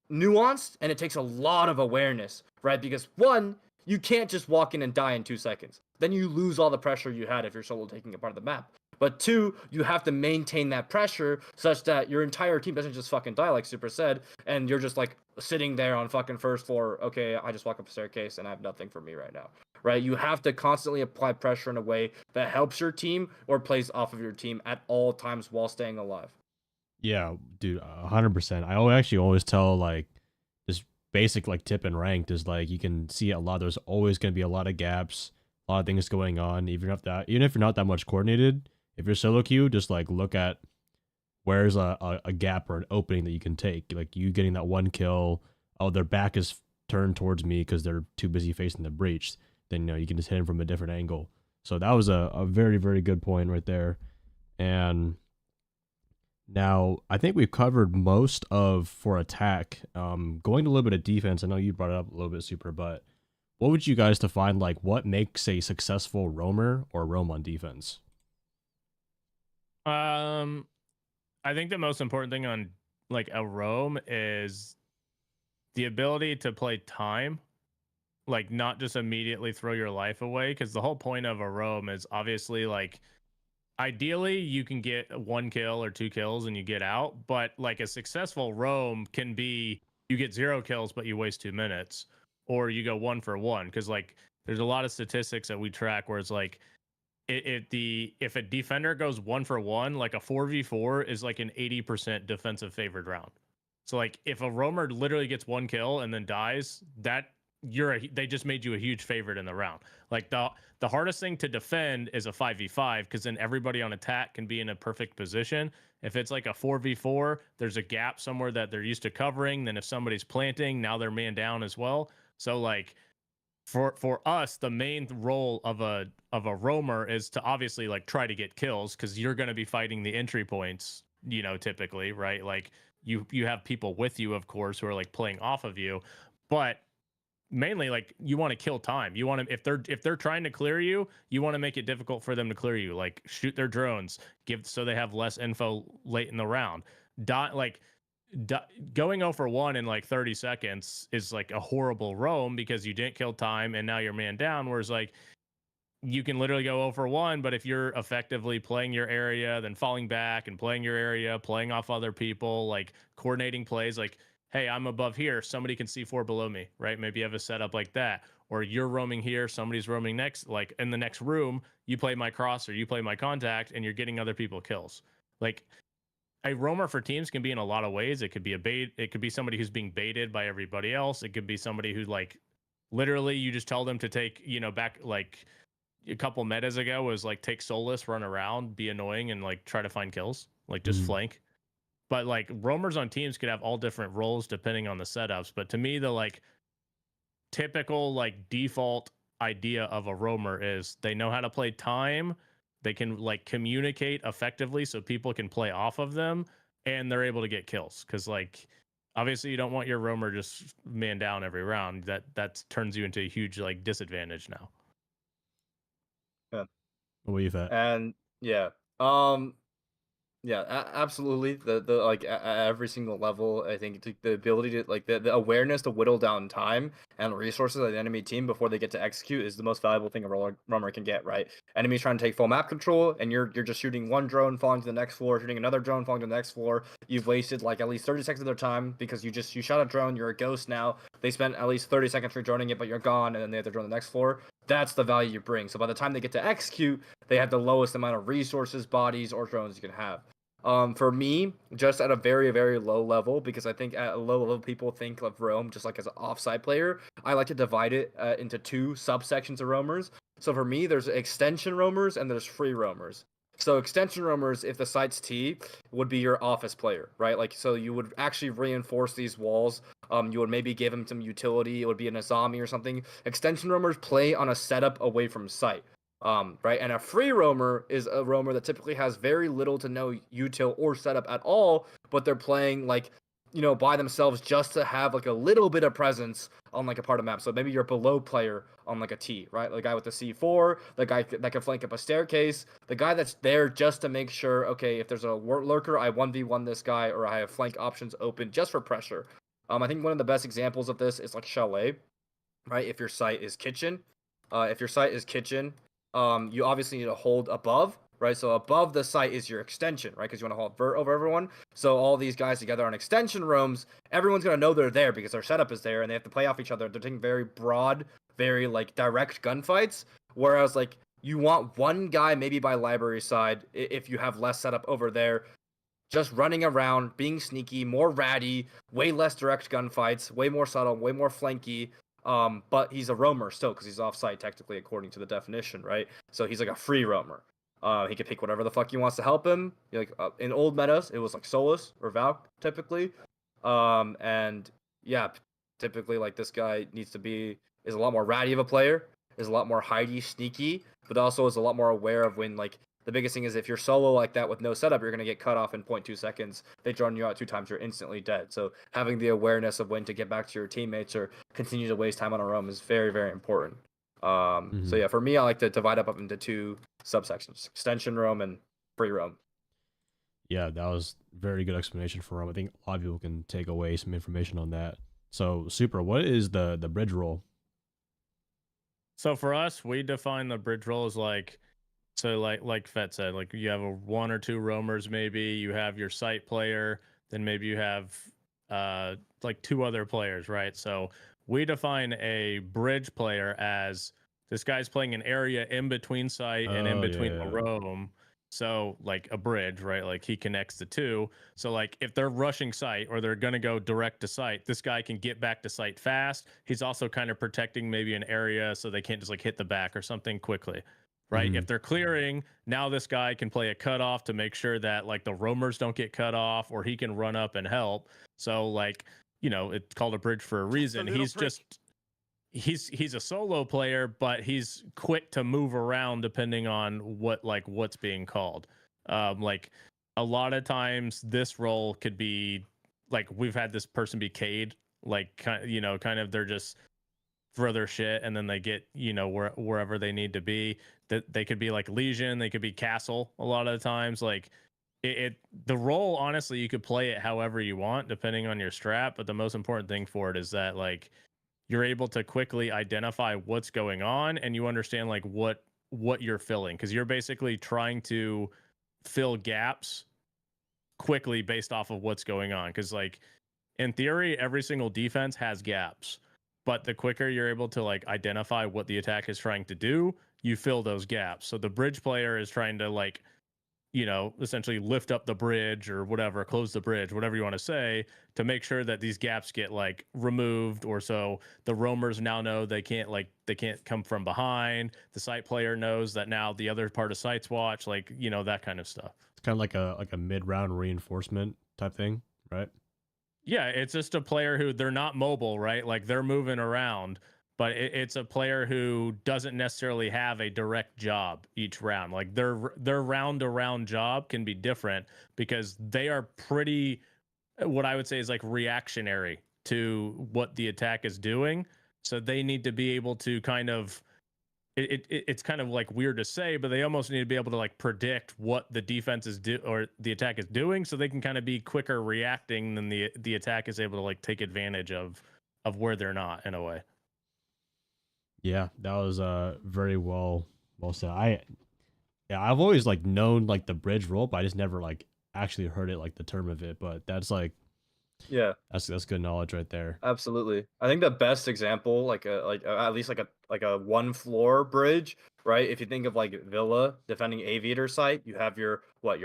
nuanced, and it takes a lot of awareness, right? Because one, you can't just walk in and die in 2 seconds. Then you lose all the pressure you had if you're solo taking a part of the map. But two, you have to maintain that pressure such that your entire team doesn't just fucking die, like Supr said, and you're just like sitting there on fucking first floor. Okay, I just walk up a staircase and I have nothing for me right now, right? You have to constantly apply pressure in a way that helps your team or plays off of your team at all times while staying alive. Yeah, dude, 100%. Actually always tell like this basic like tip in ranked is like you can see a lot. There's always going to be a lot of gaps, a lot of things going on. Even if you're not that much coordinated, if you're solo queue, just like look at where's a gap or an opening that you can take. Like you getting that one kill. Oh, their back is turned towards me because they're too busy facing the breach. Then you can just hit them from a different angle. So that was a very, very good point right there. And now, I think we've covered most of for attack. Going to a little bit of defense, I know you brought it up a little bit, Supr, but what would you guys define like what makes a successful roamer or roam on defense? I think the most important thing on like a roam is the ability to play time, like not just immediately throw your life away, because the whole point of a roam is obviously like ideally you can get 1 kill or 2 kills and you get out, but like a successful roam can be you get 0 kills but you waste 2 minutes, or you go 1 for 1, because like there's a lot of statistics that we track where it's like if a defender goes 1 for 1, like a 4v4 is like an 80% defensive favored round. So like if a roamer literally gets 1 kill and then dies, that they just made you a huge favorite in the round. Like the hardest thing to defend is a 5v5, because then everybody on attack can be in a perfect position. If it's like a 4v4, there's a gap somewhere that they're used to covering. Then if somebody's planting, now they're man down as well. So like for us, the main role of a roamer is to obviously like try to get kills, because you're going to be fighting the entry points, typically, right? Like you have people with you, of course, who are like playing off of you, but mainly like you want to kill time. You want to, if they're trying to clear you, you want to make it difficult for them to clear you. Like shoot their drones, so they have less info late in the round. Going 0 for 1 in like 30 seconds is like a horrible roam, because you didn't kill time and now you're man down. Whereas like you can literally go 0 for 1, but if you're effectively playing your area, then falling back and playing your area, playing off other people, like coordinating plays, like, hey, I'm above here, somebody can C4 below me, right? Maybe you have a setup like that. Or you're roaming here, somebody's roaming next, like in the next room, you play my cross or you play my contact, and you're getting other people kills. Like, a roamer for teams can be in a lot of ways. It could be a bait. It could be somebody who's being baited by everybody else. It could be somebody who, like, literally you just tell them to take, back, like, a couple metas ago was like take Solus, run around, be annoying, and like try to find kills, like just flank. But like roamers on teams could have all different roles depending on the setups. But to me, the like typical like default idea of a roamer is they know how to play time, they can like communicate effectively so people can play off of them, and they're able to get kills. Because like obviously you don't want your roamer just man down every round. That turns you into a huge like disadvantage now. What are you, Fett? And yeah, yeah, absolutely. The like at every single level, I think the ability to like the awareness to whittle down time and resources of the enemy team before they get to execute is the most valuable thing a roamer can get. Right, enemies trying to take full map control, and you're just shooting one drone, falling to the next floor, shooting another drone, falling to the next floor. You've wasted like at least 30 seconds of their time because you shot a drone. You're a ghost now. They spent at least 30 seconds redroning it, but you're gone, and then they have to drone the next floor. That's the value you bring. So by the time they get to execute, they have the lowest amount of resources, bodies, or drones you can have. For me, just at a very, very low level, because I think at a low level people think of roam just like as an offside player. I like to divide it into two subsections of roamers. So for me, there's extension roamers and there's free roamers. So extension roamers, if the site's T, would be your office player, right? Like, so you would actually reinforce these walls. You would maybe give him some utility. It would be an Azami or something. Extension roamers play on a setup away from site. Right, and a free roamer is a roamer that typically has very little to no util or setup at all, but they're playing like, by themselves just to have like a little bit of presence on like a part of map. So maybe you're a below player on like a T, right? The guy with the C4, the guy that can flank up a staircase, the guy that's there just to make sure, okay, if there's a lurker, I 1v1 this guy, or I have flank options open just for pressure. I think one of the best examples of this is like Chalet, right? If your site is kitchen, you obviously need to hold above, right? So above the site is your extension, right? Because you want to hold vert over everyone. So all these guys together on extension roams, everyone's going to know they're there because their setup is there and they have to play off each other. They're taking very broad, very like direct gunfights. Whereas like you want one guy maybe by library side if you have less setup over there, just running around, being sneaky, more ratty, way less direct gunfights, way more subtle, way more flanky. But he's a roamer still because he's offsite technically according to the definition, right? So he's like a free roamer. He can pick whatever the fuck he wants to help him. Like in old metas, it was like Solus or Valk typically. And yeah, typically like this guy is a lot more ratty of a player, is a lot more hidey, sneaky, but also is a lot more aware of when like the biggest thing is if you're solo like that with no setup, you're going to get cut off in 0.2 seconds. They drone you out 2 times, you're instantly dead. So having the awareness of when to get back to your teammates or continue to waste time on a roam is very, very important. So yeah, for me, I like to divide up into 2 subsections: extension roam and free roam. Yeah, that was very good explanation for roam. I think a lot of people can take away some information on that. So, Supr, what is the bridge role? So for us, we define the bridge role as like, so like Fett said, like you have 1 or 2 roamers, maybe you have your site player, then maybe you have like 2 other players, right? So we define a bridge player as this guy's playing an area in between site and in between the roam. So like a bridge, right? Like he connects the 2. So like if they're rushing site or they're gonna go direct to site, this guy can get back to site fast. He's also kind of protecting maybe an area so they can't just like hit the back or something quickly. Right. If they're clearing, now this guy can play a cutoff to make sure that like the roamers don't get cut off, or he can run up and help. So like, it's called a bridge for a reason. He's a solo player, but he's quick to move around depending on what's being called. Like a lot of times this role could be like we've had this person be Cade, like kind of they're just for their shit and then they get wherever they need to be. That they could be like Legion, they could be Castle a lot of the times. Like the role, honestly, you could play it however you want depending on your strat, but the most important thing for it is that like you're able to quickly identify what's going on and you understand like what what you're filling, because you're basically trying to fill gaps quickly based off of what's going on. Because like in theory, every single defense has gaps, but the quicker you're able to like identify what the attack is trying to do, you fill those gaps. So the bridge player is trying to like, you know, essentially lift up the bridge or whatever, close the bridge, whatever you want to say, to make sure that these gaps get like removed, or so the roamers now know they can't come from behind. The site player knows that now the other part of site's watch, like, you know, that kind of stuff. It's kind of like a mid-round reinforcement type thing, right? Yeah, it's just a player who they're not mobile, right? Like they're moving around, but it's a player who doesn't necessarily have a direct job each round. Like their round to round job can be different because they are pretty, what I would say is like reactionary to what the attack is doing. So they need to be able to kind of it's kind of like weird to say, but they almost need to be able to like predict what the defense is or the attack is doing, so they can kind of be quicker reacting than the attack is able to like take advantage of where they're not, in a way. Yeah, that was very well said. I've always like known like the bridge role, but I just never like actually heard it like the term of it. But that's like Yeah, that's good knowledge right there. absolutely. I think the best example, at least like a one floor bridge, right? If you think of like Villa defending Aviator site, you have your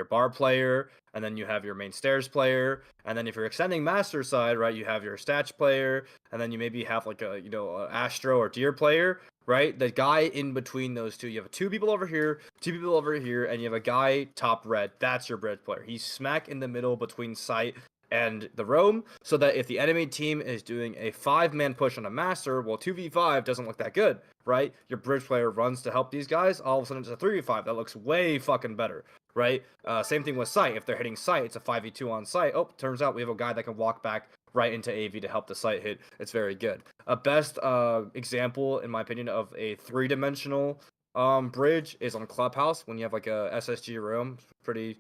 bar player, and then you have your main stairs player, and then if you're extending Master side, right, you have your stats player, and then you maybe have like a Astro or Deer player, right? The guy in between those two, you have two people over here, two people over here, and you have a guy top red. That's your bridge player. He's smack in the middle between site and the roam, so that if the enemy team is doing a 5-man push on a master, well, 2v5 doesn't look that good, right? Your bridge player runs to help these guys, all of a sudden it's a 3v5. That looks way fucking better, right? Same thing with site. If they're hitting site, it's a 5v2 on site. Oh, turns out we have a guy that can walk back right into AV to help the site hit. It's very good. A best example, in my opinion, of a 3-dimensional bridge is on Clubhouse, when you have like a SSG room. Pretty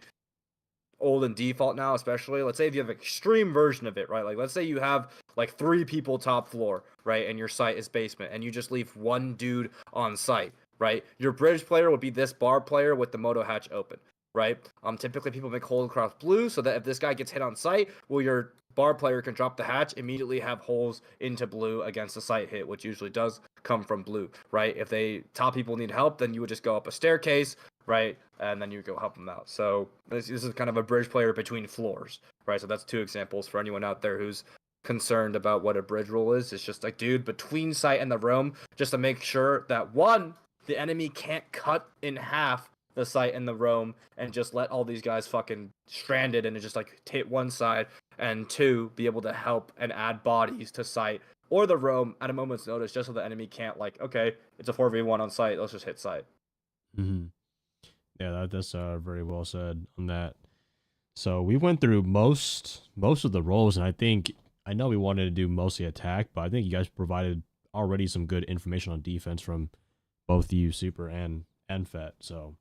old and default now, especially. Let's say if you have an extreme version of it, right? Like let's say you have like 3 people top floor, right? And your site is basement, and you just leave one dude on site, right? Your bridge player would be this bar player with the moto hatch open, right? Typically people make hold across blue so that if this guy gets hit on site, well, your bar player can drop the hatch, immediately have holes into blue against the site hit, which usually does come from blue, right? If they top people need help, then you would just go up a staircase, right? And then you go help them out. So this is kind of a bridge player between floors, right? So that's 2 examples for anyone out there who's concerned about what a bridge role is. It's just a dude between site and the roam, just to make sure that, one, the enemy can't cut in half the site and the roam and just let all these guys fucking stranded and just like hit one side, and 2, be able to help and add bodies to site or the roam at a moment's notice, just so the enemy can't like, okay, it's a 4v1 on site, let's just hit site. Mm-hmm. Yeah, that's very well said on that. So we went through most of the roles, and I know we wanted to do mostly attack, but I think you guys provided already some good information on defense from both you, Supr and Fett. So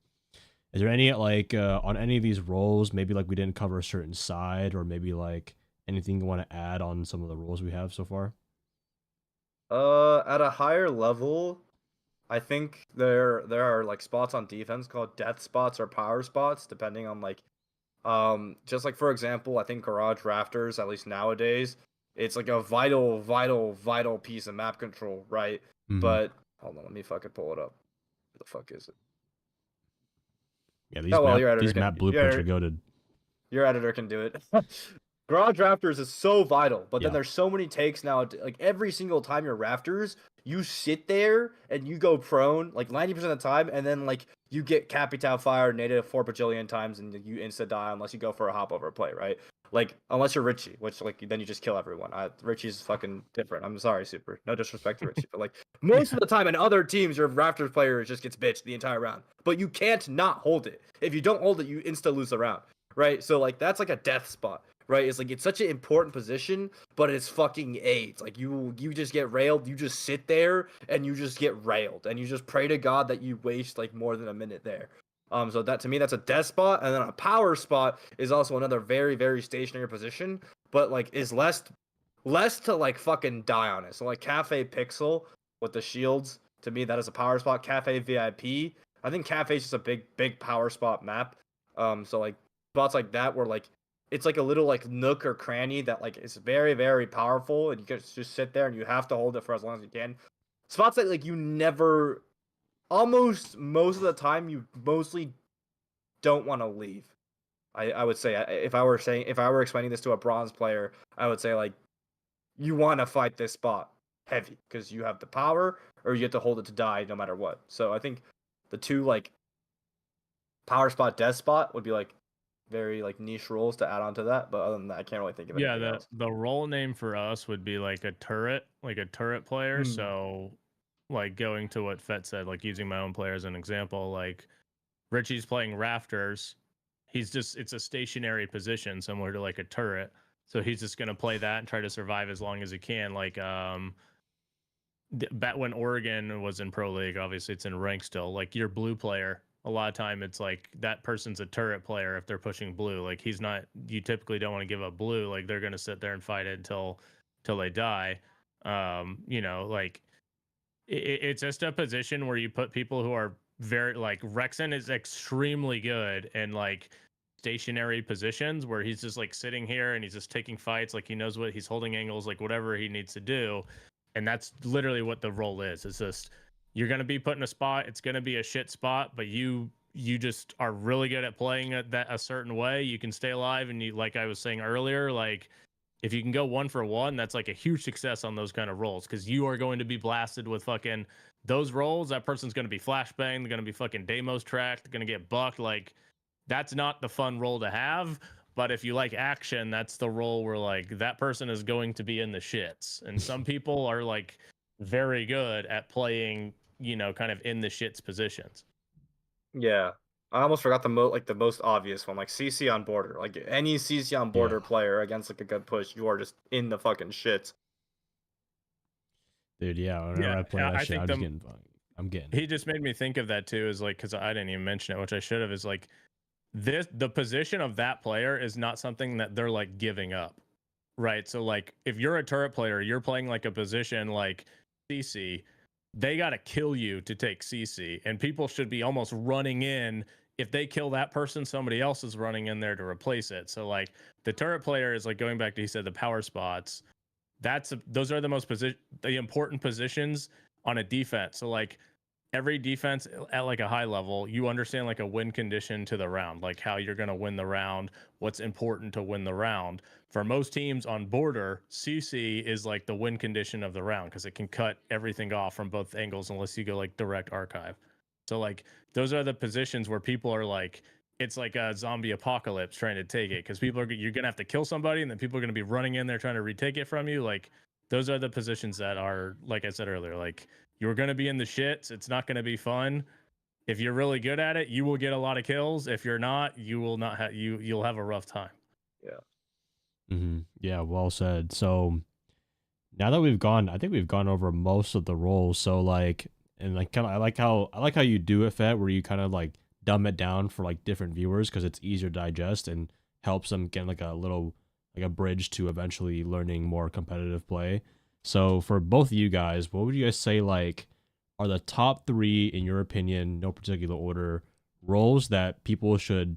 is there any like on any of these roles, maybe like we didn't cover a certain side, or maybe like anything you want to add on some of the roles we have so far? At a higher level, I think there are like spots on defense called death spots or power spots, depending on like just like for example, I think garage rafters, at least nowadays, it's like a vital piece of map control, right? Mm-hmm. But hold on, let me fucking pull it up. Where the fuck is it? Yeah, these map blueprints are goated. Your editor can do it. Garage rafters is so vital, but then there's so many takes now. Like every single time you're rafters, you sit there and you go prone like 90% of the time, and then like you get Capital fired native 4 bajillion times and you insta die unless you go for a hop over play, right? Like unless you're Richie, which like then you just kill everyone. Richie's fucking different. I'm sorry, Supr. No disrespect to Richie, but like most of the time in other teams, your rafters player just gets bitched the entire round. But you can't not hold it. If you don't hold it, you insta lose the round, right? So like that's like a death spot. Right, it's like it's such an important position, but it's fucking AIDS. Like you just get railed. You just sit there and you just get railed, and you just pray to God that you waste like more than a minute there. So that to me that's a death spot, and then a power spot is also another very stationary position, but like is less to like fucking die on it. So like Cafe Pixel with the shields, to me that is a power spot. Cafe VIP I think Cafe is just a big power spot map. So like spots like that where like it's like a little like nook or cranny that like is very powerful, and you can just sit there and you have to hold it for as long as you can. Spots that like you never, almost most of the time, you mostly don't want to leave. I would say, if I were explaining this to a bronze player, I would say like you want to fight this spot heavy because you have the power, or you have to hold it to die no matter what. So I think the two like power spot, death spot would be like very like niche roles to add on to that. But other than that, I can't really think of Yeah, anything else. the role name for us would be like a turret player. Hmm. So like going to what Fett said, like using my own player as an example, like Richie's playing rafters. It's a stationary position similar to like a turret. So he's just gonna play that and try to survive as long as he can. Like back when Oregon was in Pro League, obviously it's in rank still. Like your blue player, a lot of time it's like that person's a turret player if they're pushing blue. Like he's not. You typically don't want to give up blue. Like they're gonna sit there and fight it until they die. Like it's just a position where you put people who are very like Rexon is extremely good in like stationary positions where he's just like sitting here and he's just taking fights, like he knows what he's holding angles, like whatever he needs to do. And that's literally what the role is. It's just you're gonna be put in a spot, it's gonna be a shit spot, but you just are really good at playing it that a certain way. You can stay alive, and you, like I was saying earlier, like if you can go 1-for-1, that's like a huge success on those kind of roles, because you are going to be blasted with fucking those rolls. That person's going to be flashbang. They're going to be fucking Deimos tracked. They're going to get bucked. Like that's not the fun role to have. But if you like action, that's the role where like that person is going to be in the shits. And some people are like very good at playing, kind of in the shits positions. Yeah. I almost forgot the most obvious one, like CC on border. Like any CC on border Yeah. player against like a good push, you are just in the fucking shits. Dude, yeah. Whenever I play that I shit, think I'm getting. he just made me think of that too, is like, because I didn't even mention it, which I should have, is like the position of that player is not something that they're like giving up, right? So like if you're a turret player, you're playing like a position like CC, they got to kill you to take CC, and people should be almost running in. If they kill that person, somebody else is running in there to replace it. So like the turret player is like, going back to, he said, the power spots, those are the important positions on a defense. So like every defense at like a high level, you understand like a win condition to the round, like how you're going to win the round, what's important to win the round. For most teams on border, CC is like the win condition of the round, because it can cut everything off from both angles unless you go like direct archive. So like those are the positions where people are like, it's like a zombie apocalypse trying to take it, because you're gonna have to kill somebody, and then people are gonna be running in there trying to retake it from you. Like those are the positions that are, like I said earlier, like you're gonna be in the shits. It's not gonna be fun. If you're really good at it, you will get a lot of kills. If you're not, you will not have you'll have a rough time. Yeah. Yeah, well said. So now that I think we've gone over most of the roles. So like, and like kind of, I like how you do it, Fett, where you kind of like dumb it down for like different viewers because it's easier to digest and helps them get like a little like a bridge to eventually learning more competitive play. So for both of you guys, what would you guys say like are the top three, in your opinion, no particular order, roles that people should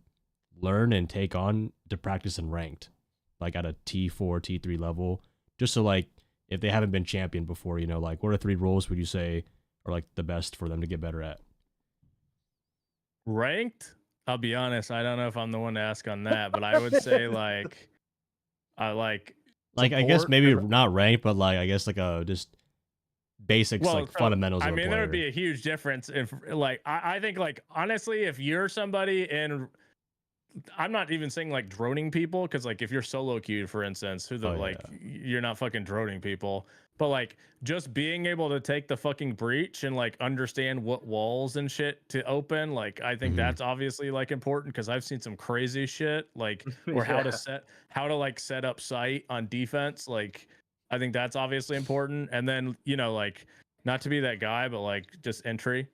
learn and take on to practice in ranked, like at a T4, T3 level, just so like if they haven't been champion before, like what are three roles would you say are like the best for them to get better at? Ranked? I'll be honest, I don't know if I'm the one to ask on that, but I would say like I like Like I guess support. maybe not ranked, but like I guess like a just basics, Well, like so, fundamentals I of a mean, there would player. be a huge difference if, like, I think, like, honestly, if you're somebody in, I'm not even saying like droning people, because like if you're solo queued, for instance, Oh like yeah. you're not fucking droning people, but like just being able to take the fucking breach and like understand what walls and shit to open, like I think Mhm. that's obviously like important, because I've seen some crazy shit, like, or Yeah. how to like set up site on defense, like I think that's obviously important. And then like, not to be that guy, but like just entry,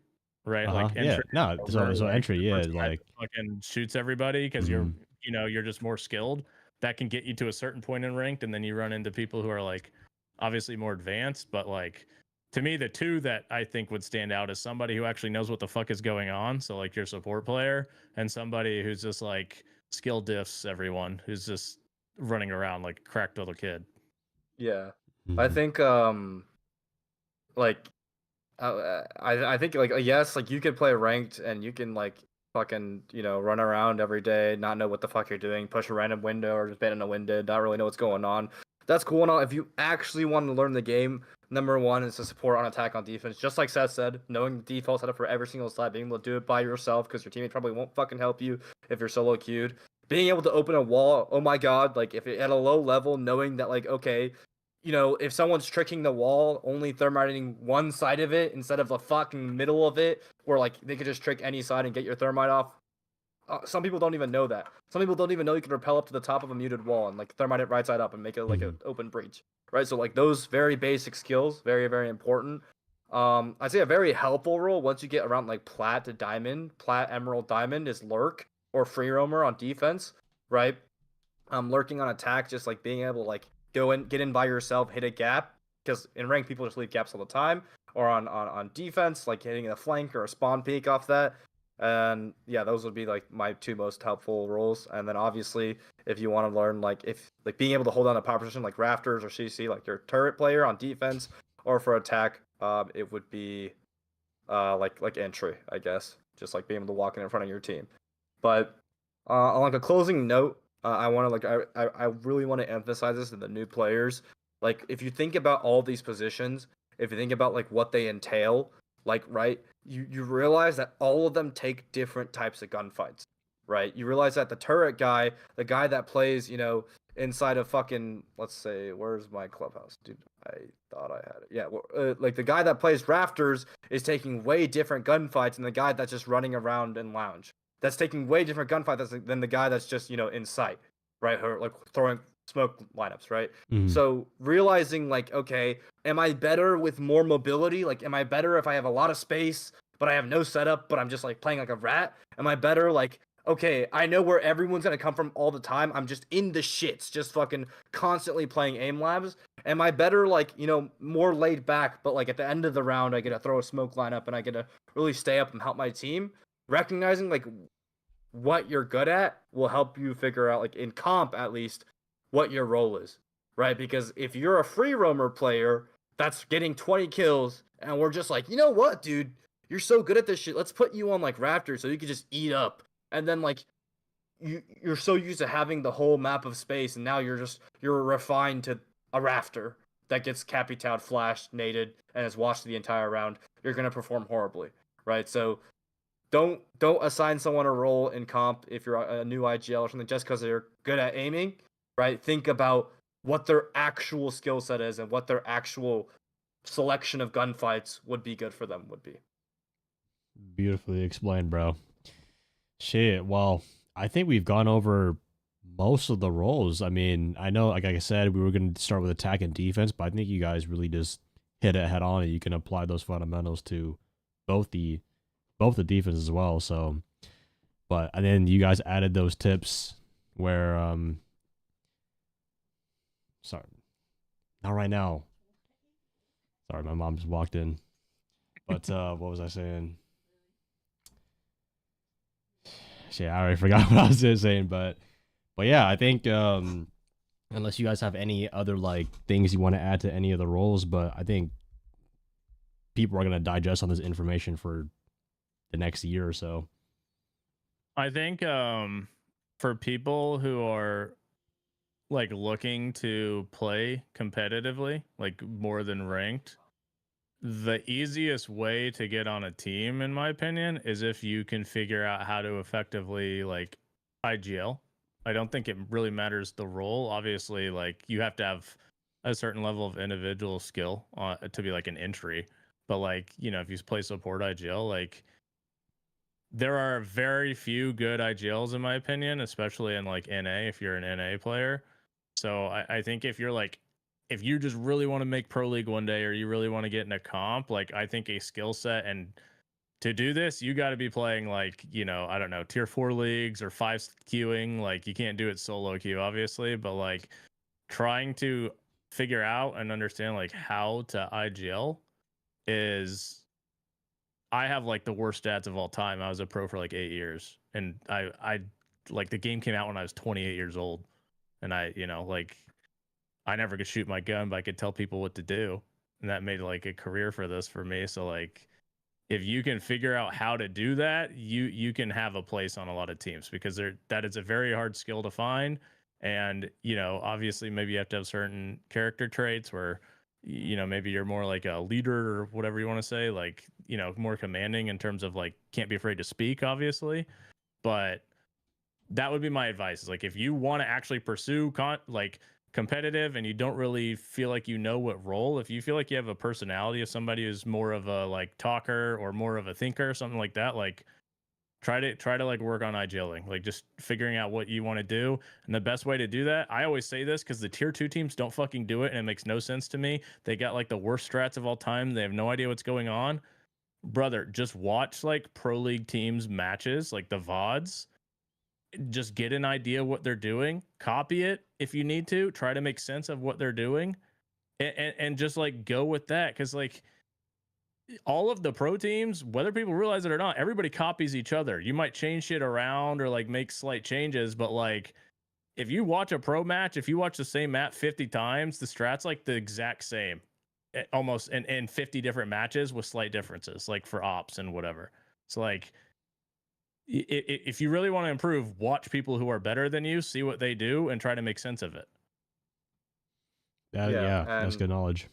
right? Uh-huh. Like Yeah. entry No, over, so like entry, the yeah, person that like fucking shoots everybody, because mhm. you're just more skilled. That can get you to a certain point in ranked, and then you run into people who are like obviously more advanced, but like to me, the two that I think would stand out is somebody who actually knows what the fuck is going on. So like your support player, and somebody who's just like skill diffs everyone, who's just running around like a cracked little kid. Yeah, I Mhm. think like I think like yes, like you can play ranked and you can like fucking run around every day, not know what the fuck you're doing, push a random window or just ban in a window, not really know what's going on. That's cool and all. If you actually want to learn the game, number one is to support on attack on defense. Just like Seth said, knowing the default setup for every single side, being able to do it by yourself because your teammate probably won't fucking help you if you're solo queued. Being able to open a wall, oh my god, like if it, at a low level, knowing that like okay, if someone's tricking the wall, only thermiting one side of it instead of the fucking middle of it, where like they could just trick any side and get your thermite off. Some people don't even know that. Some people don't even know you can rappel up to the top of a muted wall and like thermite it right side up and make it like an open breach, right? So like those very basic skills, very very important. I'd say a very helpful role once you get around like plat to diamond, plat, emerald, diamond is lurk or free roamer on defense, right? Lurking on attack, just like being able to like go in, get in by yourself, hit a gap. Because in rank, people just leave gaps all the time. Or on defense, like hitting a flank or a spawn peek off that. And yeah, those would be like my two most helpful roles. And then obviously, if you want to learn like if like being able to hold on a power position like rafters or CC, like your turret player on defense, or for attack, it would be like entry, I guess, just like being able to walk in front of your team. But on like a closing note, I want to like I really want to emphasize this to the new players. Like if you think about all these positions, if you think about like what they entail, like right, you realize that all of them take different types of gunfights, right? You realize that the turret guy, the guy that plays, inside of fucking, let's say, where's my clubhouse, dude? I thought I had it. Yeah, like the guy that plays rafters is taking way different gunfights than the guy that's just running around in lounge. That's taking way different gunfights than the guy that's just in sight, right? Or like throwing smoke lineups, right? Mhm. So realizing like, okay, am I better with more mobility? Like, am I better if I have a lot of space but I have no setup, but I'm just like playing like a rat? Am I better like, okay, I know where everyone's gonna come from all the time. I'm just in the shits, just fucking constantly playing aim labs. Am I better like, more laid back, but like at the end of the round, I get to throw a smoke lineup and I get to really stay up and help my team? Recognizing like what you're good at will help you figure out, like in comp at least, what your role is, right? Because if you're a free roamer player that's getting 20 kills and we're just like, you know what, dude, you're so good at this shit, let's put you on like Raptor so you can just eat up. And then like you're so used to having the whole map of space, and now you're refined to a rafter that gets capitad flashed, naded, and is watched the entire round. You're gonna perform horribly, right? So don't assign someone a role in comp if you're a new IGL or something just because they're good at aiming, right? Think about what their actual skill set is and what their actual selection of gunfights would be good for them would be. Beautifully explained, bro. Shit. Well, I think we've gone over most of the roles. I mean, I know, like I said, we were going to start with attack and defense, but I think you guys really just hit it head on, and you can apply those fundamentals to both the defense as well. So, but and then you guys added those tips where sorry, not right now. Sorry, my mom just walked in. But what was I saying? Shit, I already forgot what I was saying, but yeah, I think unless you guys have any other like things you want to add to any of the roles, but I think people are gonna digest on this information for the next year or so. I think for people who are like looking to play competitively, like more than ranked, the easiest way to get on a team, in my opinion, is if you can figure out how to effectively like IGL. I don't think it really matters the role. Obviously, like you have to have a certain level of individual skill to be like an entry. But like, if you play support IGL, like there are very few good IGLs in my opinion, especially in like NA if you're an NA player. So I think if you're like if you just really want to make pro league one day or you really want to get in a comp, like I think a skill set and to do this, you got to be playing like, I don't know, tier 4 leagues or 5 queuing. Like you can't do it solo queue obviously, but like trying to figure out and understand like how to IGL is I have like the worst stats of all time. I was a pro for like 8 years, and I like the game came out when I was 28 years old, and I like I never could shoot my gun, but I could tell people what to do, and that made like a career for this for me. So like, if you can figure out how to do that, you can have a place on a lot of teams, because that is a very hard skill to find. And obviously maybe you have to have certain character traits where maybe you're more like a leader or whatever you want to say, like more commanding in terms of like can't be afraid to speak, obviously. But that would be my advice, is like, if you want to actually pursue competitive and you don't really feel like what role, if you feel like you have a personality of somebody who's more of a like talker or more of a thinker, something like that, like try to like work on IGLing, like just figuring out what you want to do. And the best way to do that, I always say this because the tier 2 teams don't fucking do it, and it makes no sense to me. They got like the worst strats of all time. They have no idea what's going on. Brother, just watch like pro league teams matches, like the VODs. Just get an idea what they're doing, copy it if you need to, try to make sense of what they're doing, and just like go with that. Because like all of the pro teams, whether people realize it or not, everybody copies each other. You might change shit around or like make slight changes, but like if you watch a pro match, if you watch the same map 50 times, the strat's like the exact same, almost in 50 different matches with slight differences, like for ops and whatever. So like, if you really want to improve, watch people who are better than you, see what they do, and try to make sense of it. Yeah, that's good knowledge.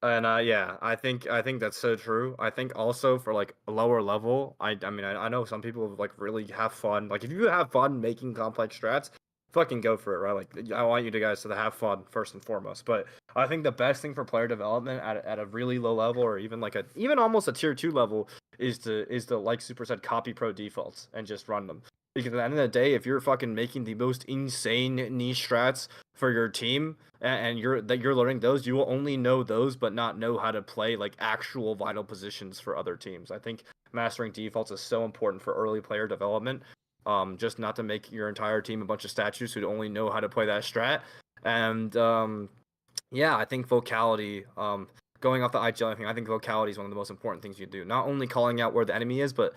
And yeah, I think that's so true. I think also for like a lower level, I mean I know some people like really have fun. Like if you have fun making complex strats, fucking go for it, right? Like I want you to guys to have fun first and foremost. But I think the best thing for player development at a really low level, or even like even almost a tier 2 level, is to like Supr said, copy pro defaults and just run them. Because at the end of the day, if you're fucking making the most insane niche strats for your team, and you're learning those, you will only know those but not know how to play like actual vital positions for other teams. I think mastering defaults is so important for early player development. Just not to make your entire team a bunch of statues who only know how to play that strat. And yeah, I think vocality, going off the IGL thing, I think vocality is one of the most important things you do. Not only calling out where the enemy is, but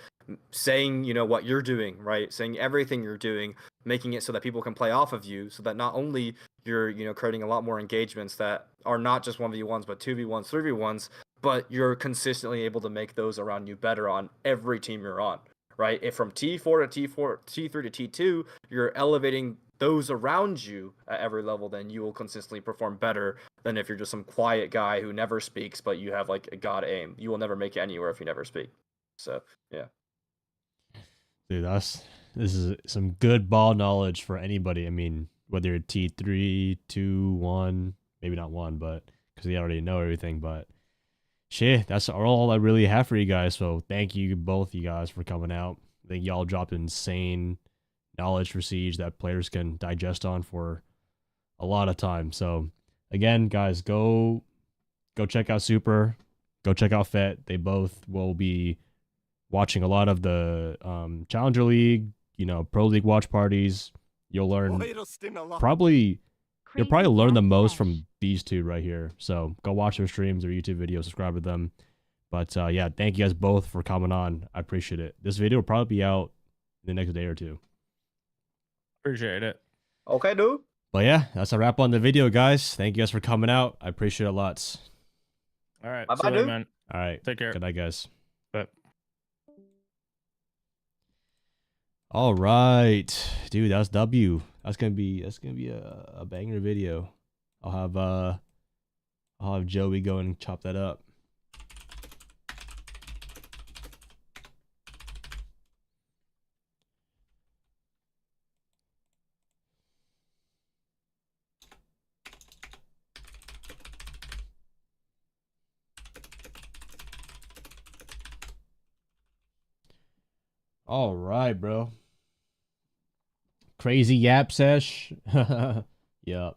saying, what you're doing, right? Saying everything you're doing, making it so that people can play off of you, so that not only you're, creating a lot more engagements that are not just 1v1s, but 2v1s, 3v1s, but you're consistently able to make those around you better on every team you're on, right? If from T4 to T4, T3 to T2, you're elevating those around you at every level, then you will consistently perform better than if you're just some quiet guy who never speaks, but you have like a god aim. You will never make it anywhere if you never speak. So, yeah. Dude, this is some good ball knowledge for anybody. I mean, whether you're T3, 2, 1, maybe not 1, but because they already know everything. But shit, that's all I really have for you guys. So thank you, both you guys, for coming out. I think y'all dropped insane knowledge for Siege that players can digest on for a lot of time. So again, guys, go check out Supr, go check out Fett. They both will be watching a lot of the Challenger League, Pro League watch parties. You'll learn you'll probably learn the most from these two right here. So go watch their streams, their YouTube videos, subscribe to them. But yeah, thank you guys both for coming on. I appreciate it. This video will probably be out the next day or two. Appreciate it. Okay, dude. But yeah, that's a wrap on the video, guys. Thank you guys for coming out. I appreciate it lots. All right. Bye-bye, dude. Man. All right. Take care. Good night, guys. Bye. All right, dude, that's W. That's gonna be a banger video. I'll have Joey go and chop that up. All right, bro. Crazy yap sesh. Yep.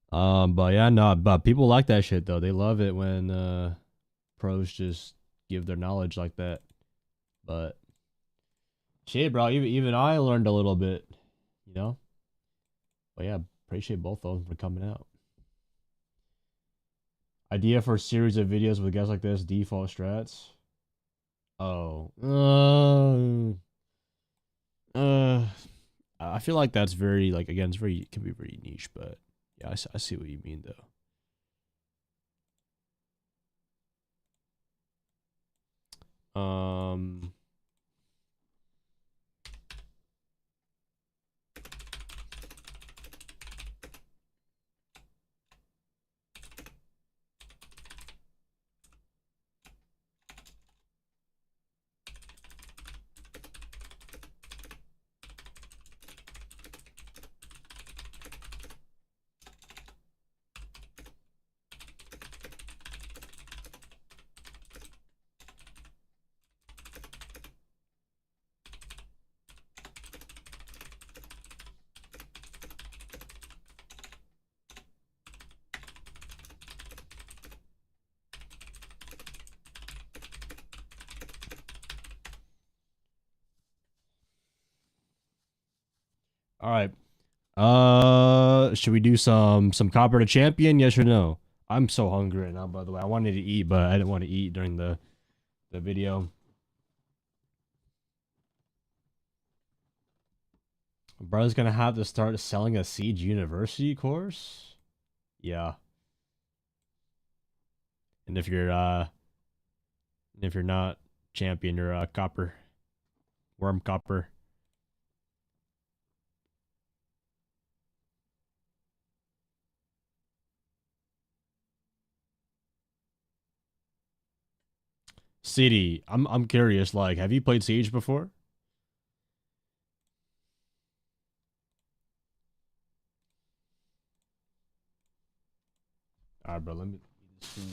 But yeah, no, but people like that shit though. They love it when pros just give their knowledge like that. But shit, bro, even I learned a little bit, But yeah, appreciate both of them for coming out. Idea for a series of videos with guys like this. Default strats. Oh. I feel like that's very like again it's very can be very niche, but yeah, I see what you mean though. All right. Should we do some copper to champion? Yes or no? I'm so hungry right now, by the way. I wanted to eat, but I didn't want to eat during the video. Bro's gonna have to start selling a Siege University course. Yeah. And if you're not champion, you're copper. Worm copper. City, I'm curious, like, have you played Siege before? Alright, bro, let me eat this food.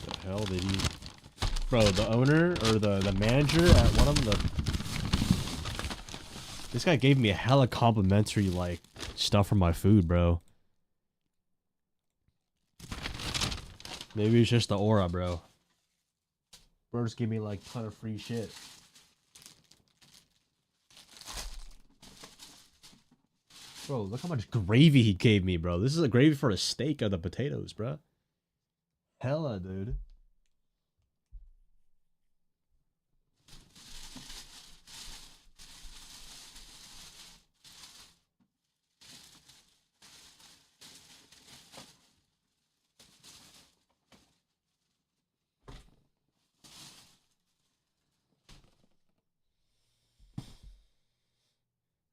What the hell did he... Bro, the owner, or the manager at one of them, this guy gave me a hella complimentary, like, stuff for my food, bro. Maybe it's just the aura, bro. Bro just gave me, like, a ton of free shit. Bro, look how much gravy he gave me, bro. This is a gravy for the steak of the potatoes, bro. Hella, dude.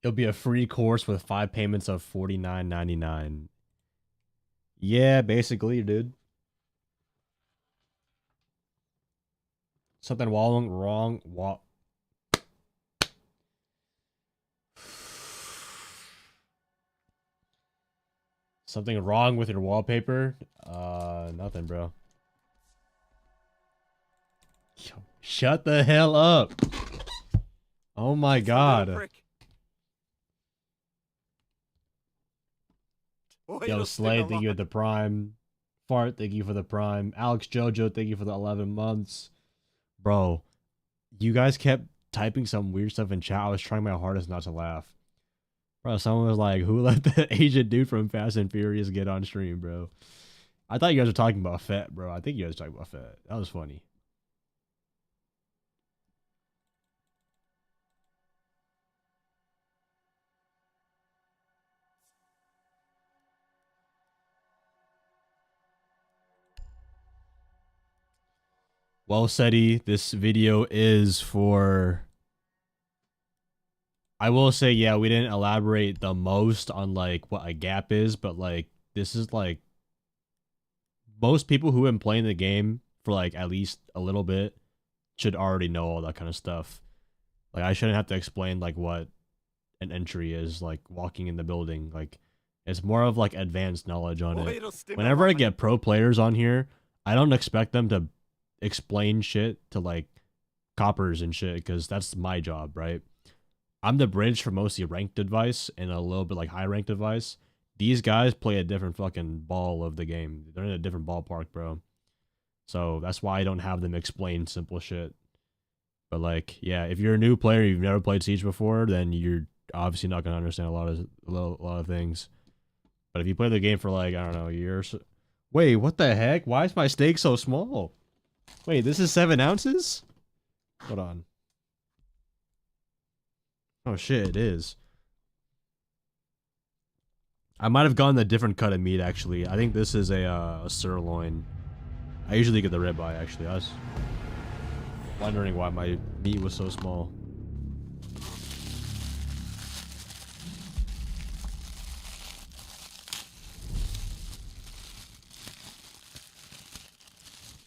It'll be a free course with 5 payments of $49.99. Yeah, basically, dude. Something wrong. Something wrong with your wallpaper? Nothing, bro. Yo, shut the hell up. Oh my god. Yo, Slay, thank you for the prime. Fart, thank you for the prime. Alex Jojo, thank you for the 11 months. Bro, you guys kept typing some weird stuff in chat. I was trying my hardest not to laugh. Bro, someone was like, who let the Asian dude from Fast and Furious get on stream, bro? I thought you guys were talking about Fett, bro. I think you guys were talking about Fett. That was funny. Well, Seti, this video is for... I will say, yeah, we didn't elaborate the most on, like, what a gap is, but, like, this is, like... Most people who have been playing the game for, like, at least a little bit should already know all that kind of stuff. Like, I shouldn't have to explain, like, what an entry is, like, walking in the building. Like, it's more of, like, advanced knowledge on it. Whenever I get pro players on here, I don't expect them to explain shit to, like, coppers and shit, because that's my job, right? I'm the bridge for mostly ranked advice and a little bit, like, high ranked advice. These guys play a different fucking ball of the game. They're in a different ballpark, bro. So that's why I don't have them explain simple shit. But, like, yeah, if you're a new player, you've never played Siege before, then you're obviously not gonna understand a lot of things. But if you play the game for like, I don't know, a year or so. Wait, what the heck? Why is my steak so small? Wait, this is 7 ounces? Hold on. Oh shit, it is. I might have gotten a different cut of meat actually. I think this is a sirloin. I usually get the ribeye actually. I was wondering why my meat was so small.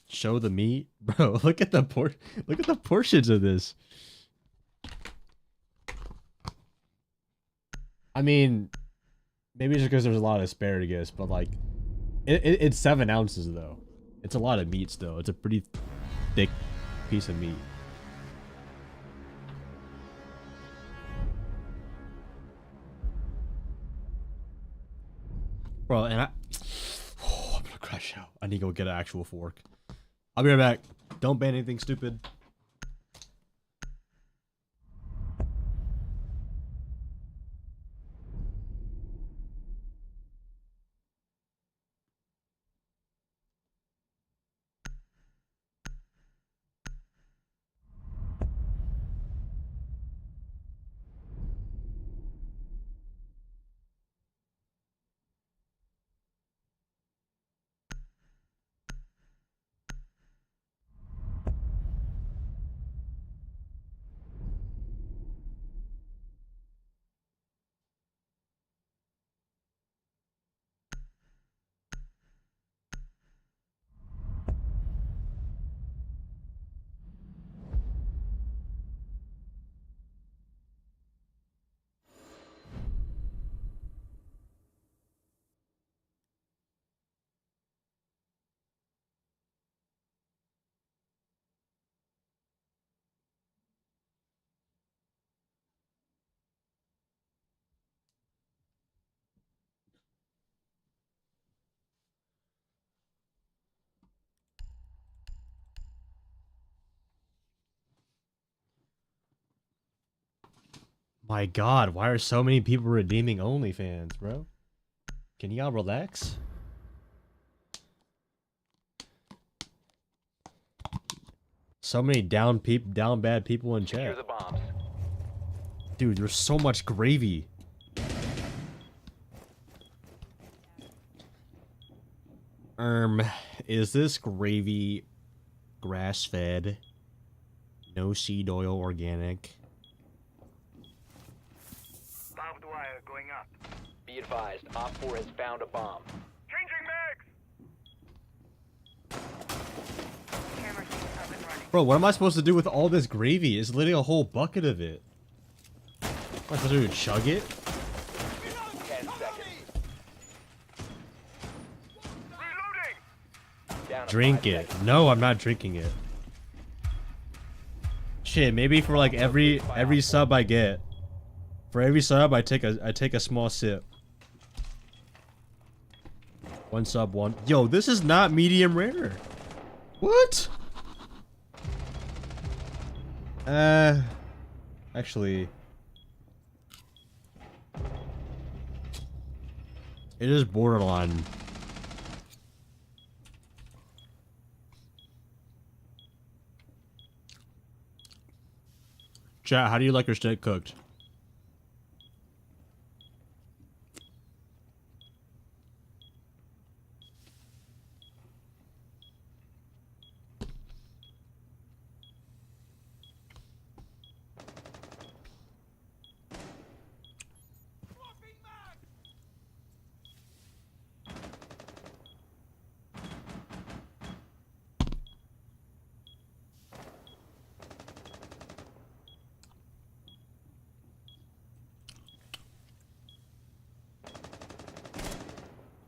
Show the meat, bro. Look at the portions of this. I mean, maybe it's just because there's a lot of asparagus, but like, it's 7 ounces though. It's a lot of meat still. It's a pretty thick piece of meat. Bro, and I'm gonna crash out. I need to go get an actual fork. I'll be right back. Don't ban anything stupid. My god, why are so many people redeeming OnlyFans, bro? Can y'all relax? So many down bad people in chat. Secure the bombs. Dude, there's so much gravy. Is this gravy grass-fed? No seed oil organic? Barbed wire going up. Be advised, Op 4 has found a bomb. Changing mags! Camera feed up and running. Bro, what am I supposed to do with all this gravy? It's literally a whole bucket of it. Am I supposed to chug it? 10 seconds. Reloading! Down to Drink 5 it. seconds. No, I'm not drinking it. Shit, maybe for like every sub I get, for every sub I take a small sip. One sub, one. Yo, this is not medium rare. What? Actually, it is borderline. Chat, how do you like your steak cooked?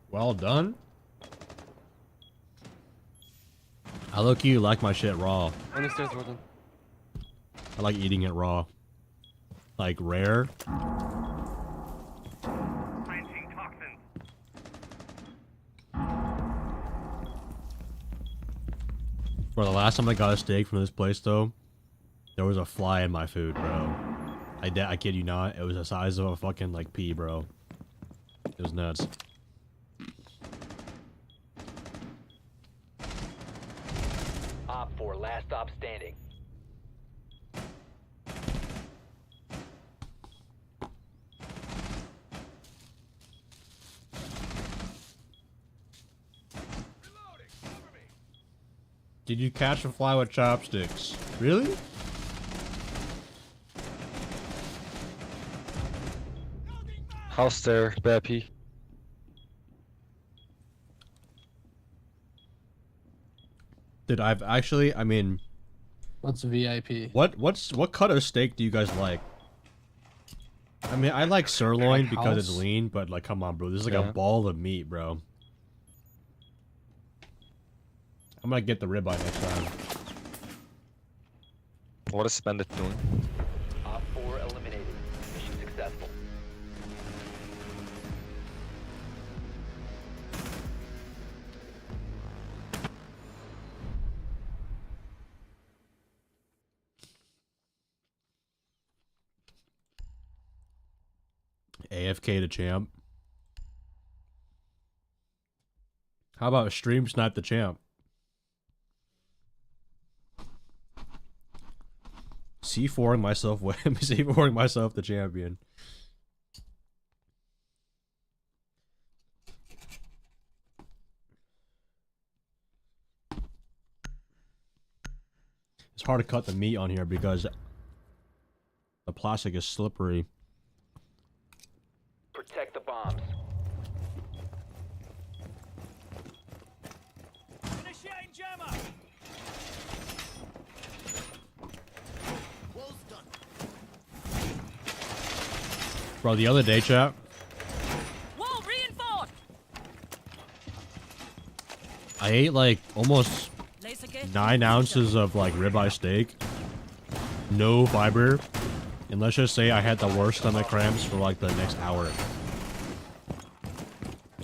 Well done. I low-key like my shit raw. On the stairs, Warden. I like eating it raw. Like rare. Planting toxins. Bro, the last time I got a steak from this place though, there was a fly in my food, bro. I kid you not, it was the size of a fucking like pea, bro. It was nuts. Op 4, last stop standing. Did you catch a fly with chopsticks? Really? House there, Bappy. Did I've actually? I mean, What's VIP? what cut of steak do you guys like? I mean, I like sirloin Like because it's house? lean, but like, come on, bro, this is like Yeah. a ball of meat, bro. I'm gonna get the ribeye next time. What is Bandit doing? Op 4 eliminated. Mission successful. AFK to champ. How about stream snipe the champ? C4ing myself, C4ing myself the champion. It's hard to cut the meat on here because the plastic is slippery. Protect the bombs. Initiating jammer. Bro, the other day, chat, Wall reinforced. I ate like almost Laser gate. 9 ounces of like ribeye steak. No fiber. And let's just say I had the worst stomach cramps for like the next hour.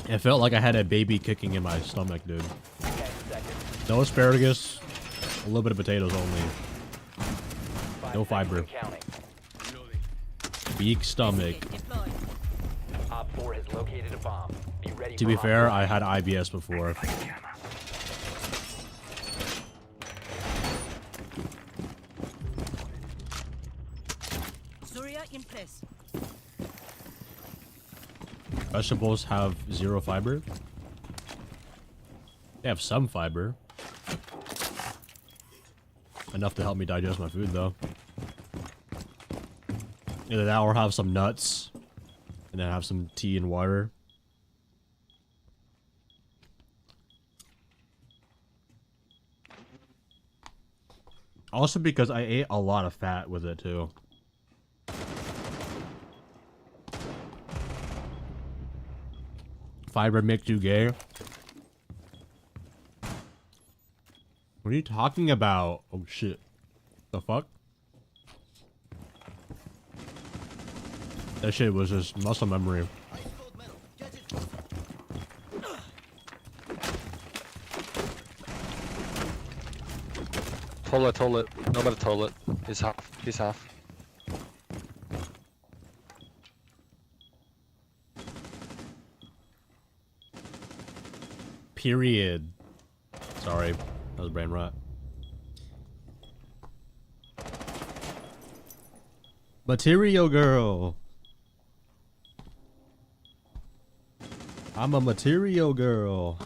It felt like I had a baby kicking in my stomach, dude. 10 seconds. No asparagus, a little bit of potatoes only. 5 No seconds fiber. and counting. Weak stomach. Gate deployed. Op 4 has located a bomb. Be ready To for be Op fair, 4. I had IBS before. Surya in place. Vegetables have 0 fiber. They have some fiber. Enough to help me digest my food, though. Either that or have some nuts. And then have some tea and water. Also because I ate a lot of fat with it, too. Fiber make you gay? What are you talking about? Oh shit. The fuck? That shit was just muscle memory. Toilet. Nobody toilet. He's half. Period. Sorry. That was brain rot. Material girl. I'm a material girl.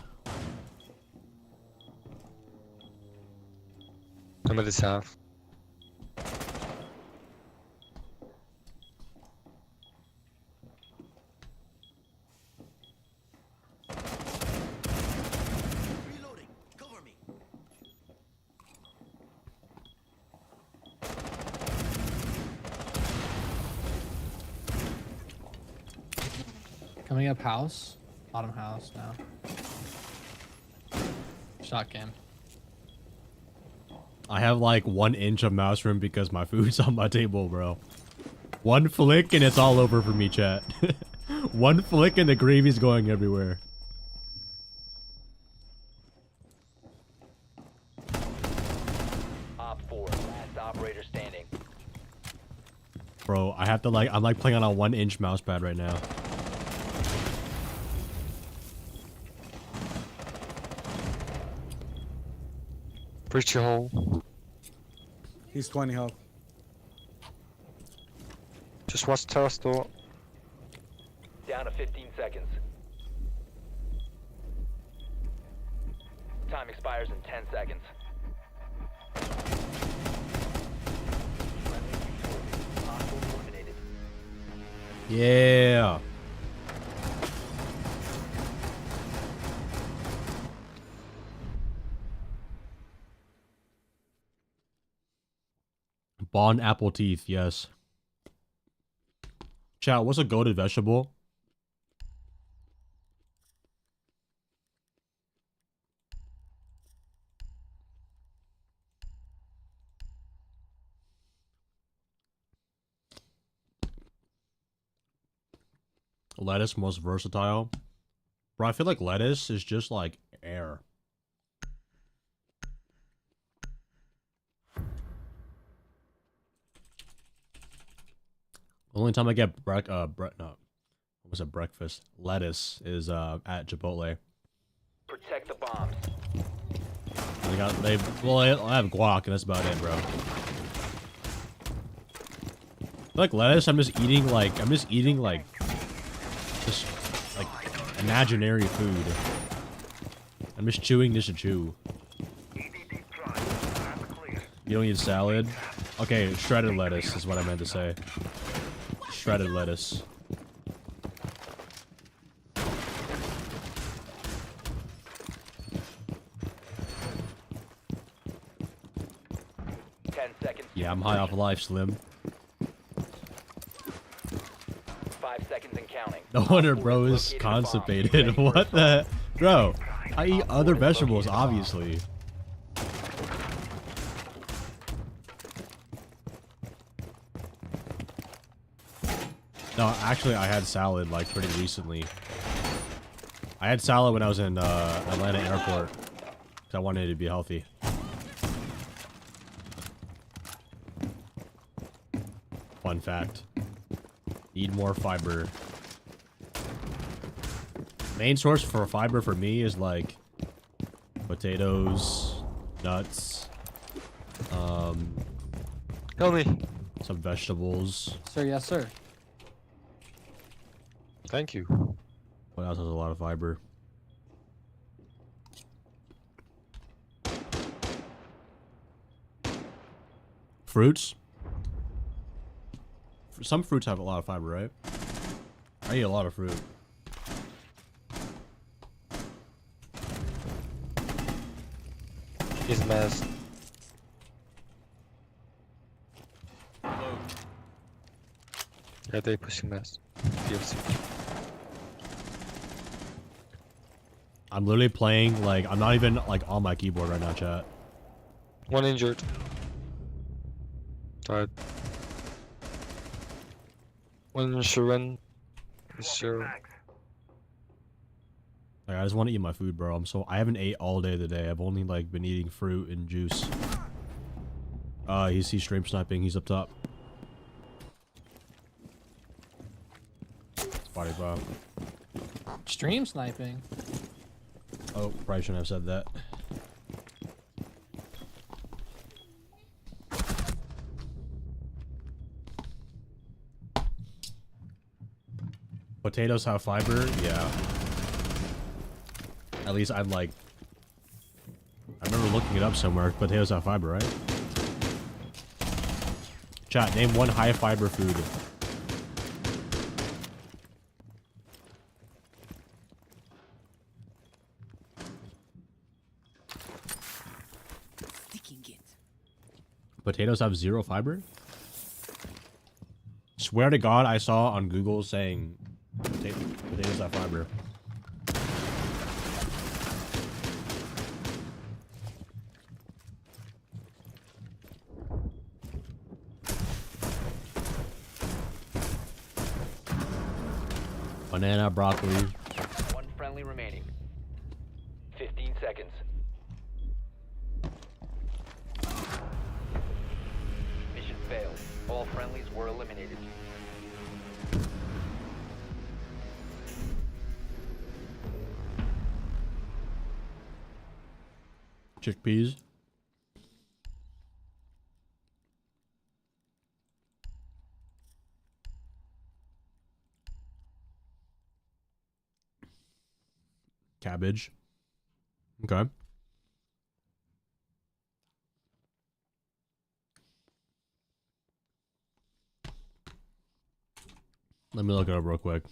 Nobody's half. Coming up house. Bottom house now. Shotgun. I have like 1 inch of mouse room because my food's on my table, bro. One flick and it's all over for me, chat. One flick and the gravy's going everywhere. Op 4, last operator standing. Bro, I have to like, I'm like playing on a 1 inch mouse pad right now. Breach your hole. He's 20 health. Just watch terrace door. Down to 15 seconds. Time expires in 10 seconds. Friendly victorious. Hostiles eliminated. Yeah. Bon apple teeth, yes. Chat, what's a goated vegetable? Lettuce most versatile. Bro, I feel like lettuce is just like air. Only time I get breakfast? Lettuce is at Chipotle. Protect the bombs. They have guac and that's about it, bro. Like lettuce, I'm just eating like just like imaginary food. I'm just chewing just to chew. You don't eat salad? Okay, shredded lettuce is what I meant to say. Shredded lettuce. Yeah, I'm high off life, Slim. 5 seconds and counting. No wonder bro is constipated. What the? Bro, I eat other vegetables, obviously. No, actually, I had salad, like, pretty recently. I had salad when I was in Atlanta Airport. Because I wanted it to be healthy. Fun fact. Eat more fiber. Main source for fiber for me is like potatoes, nuts, Help me. some vegetables. Sir, yes, sir. Thank you. What else has a lot of fiber? Fruits? Some fruits have a lot of fiber, right? I eat a lot of fruit. He's masked. Yeah, they pushing mask. UFC. I'm literally playing, like, I'm not even, like, on my keyboard right now, chat. One injured. Died. One Sharon. Sure. Like, I just want to eat my food, bro. I haven't ate all day today. I've only, like, been eating fruit and juice. He's stream sniping. He's up top. Body bomb. Stream sniping. Oh, probably shouldn't have said that. Potatoes have fiber? Yeah. At least I'm like... I remember looking it up somewhere. Potatoes have fiber, right? Chat, name one high fiber food. Sticking it. Potatoes have zero fiber? Swear to God, I saw on Google saying potatoes have fiber. Banana, broccoli. One friendly remaining. 15 seconds. Mission failed. All friendlies were eliminated. Chickpeas. cabbage. Okay. Let me look it up real quick.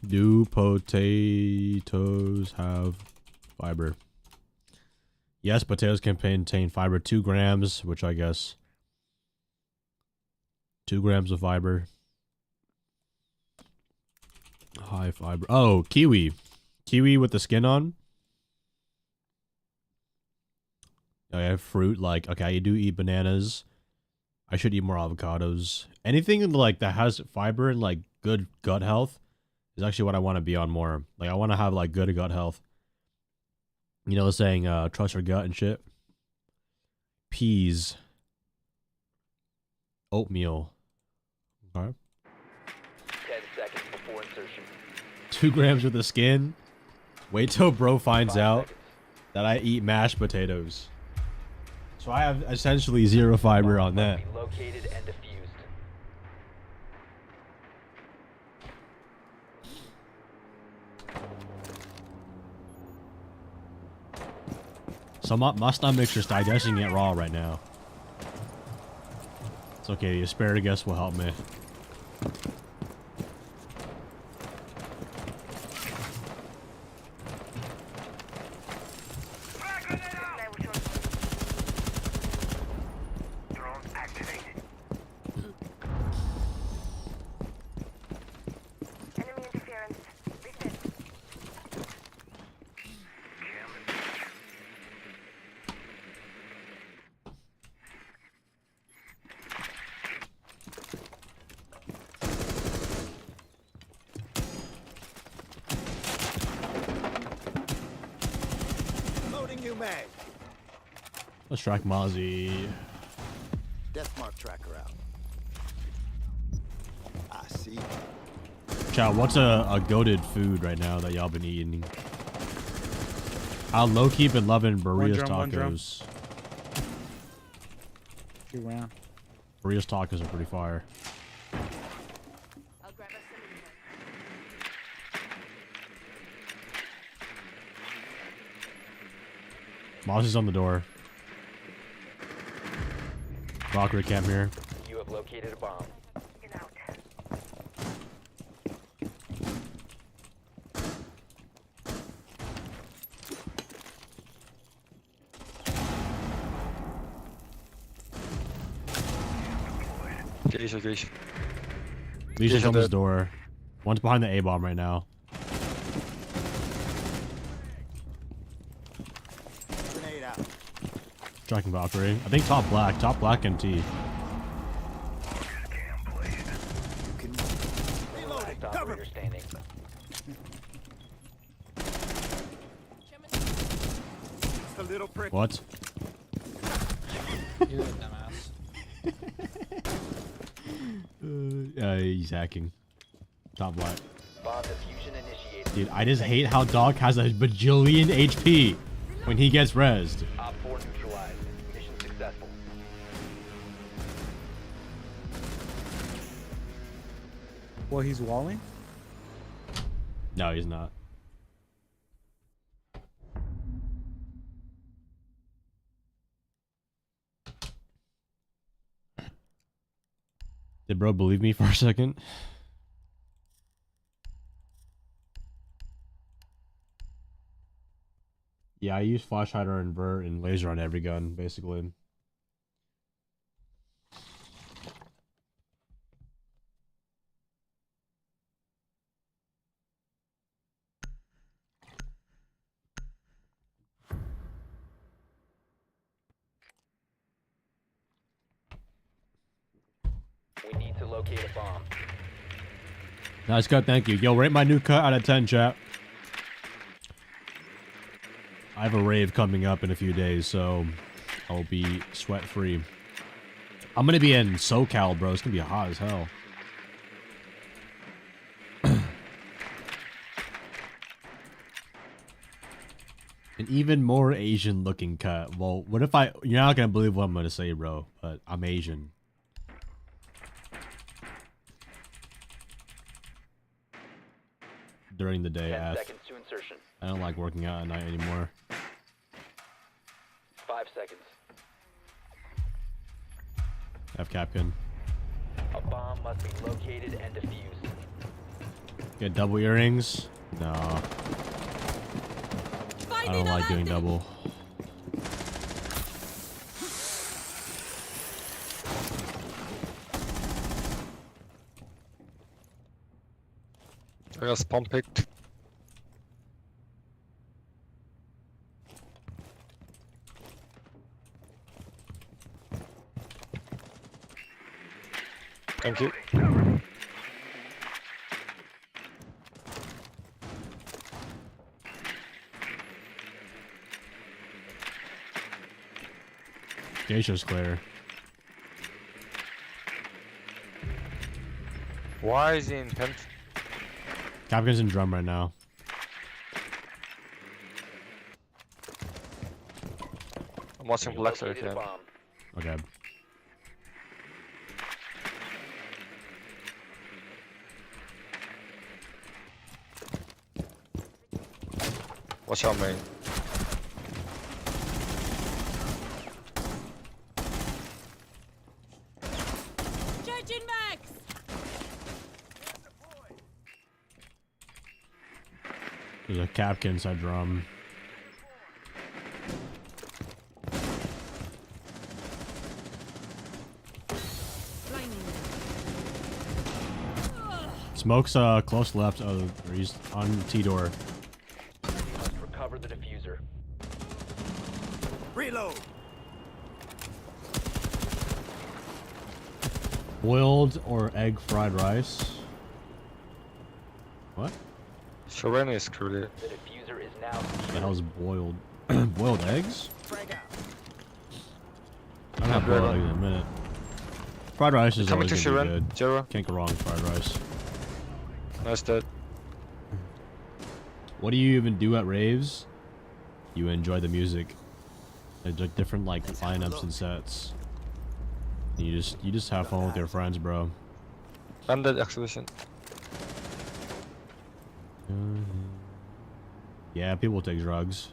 Do potatoes have fiber? Yes, potatoes can contain fiber 2 grams, which I guess 2 grams of fiber. High fiber. Oh, kiwi. Kiwi with the skin on. I have fruit. Like, okay, I do eat bananas. I should eat more avocados. Anything like that has fiber and like good gut health is actually what I want to be on more. Like, I want to have like good gut health. You know, the saying, trust your gut and shit. Peas. Oatmeal. Okay. 10 seconds before insertion. 2 grams with the skin. Wait till bro finds 5 out seconds. that I eat mashed potatoes. So I have essentially 0 fiber on Bomb that. must be located and defused. So my stomach's just digesting it raw right now. It's okay, the asparagus will help me. Enemy interference. Reset. Loading new mag. Let's track Mozzie. Death mark tracker out. I see. Chow, what's a goated food right now that y'all been eating? I low-key been loving Burritos One drum. tacos. 2 round. Burritos tacos are pretty fire. I'll grab a cylinder. Mozzie's on the door. Valkyrie camp here. You have located a bomb. Get out. Geisha. Leisha's Yeah, on this dead. door. One's behind the A-bomb right now. Grenade out. Tracking Valkyrie. I think top black MT. You can reloading. Last Cover operator me. standing. It's the little prick. What? You're a dumbass. He's hacking. Top black. Bomb diffusion initiated. Dude, I just hate how Dog has a bajillion HP when he gets rezzed. Op 4 neutralized. Mission successful. Well, he's walling. No, he's not. Did bro believe me for a second? Yeah, I use flash hider, invert, and laser on every gun, basically. We need to locate a bomb. Nice cut, thank you. Yo, rate my new cut out of 10, chat. I have a rave coming up in a few days, so I'll be sweat-free. I'm gonna be in SoCal, bro. It's gonna be hot as hell. An even more Asian-looking cut. Well, what if I... You're not gonna believe what I'm gonna say, bro, but I'm Asian. during the day. 10 F. seconds to insertion. I don't like working out at night anymore. 5 seconds. F Capkin. A bomb must be located and defused. Get double earrings? No. I don't like doing double. I got spawn picked. Thank you. Geisha's clear. Why is he in 10th? Capkin's in drum right now. I'm watching black side Located a again. bomb. Okay. Watch out, main. Changing mags. There's a Capkin inside drum. Smoke's close left. Oh, he's on T door. Must recover the diffuser. Reload. Boiled or egg fried rice? What? Shareni is screwed. The diffuser is now The secured. hell's boiled? Boiled eggs? Frag out. I'm not boiled eggs in a minute. Fried rice is Coming always to gonna be Sharon. good. Jera. Can't go wrong with fried rice. Nice dead. What do you even do at raves? You enjoy the music. There's like different like lineups and sets. You just have fun with your friends, bro. I'm dead exhibition. Yeah, people take drugs.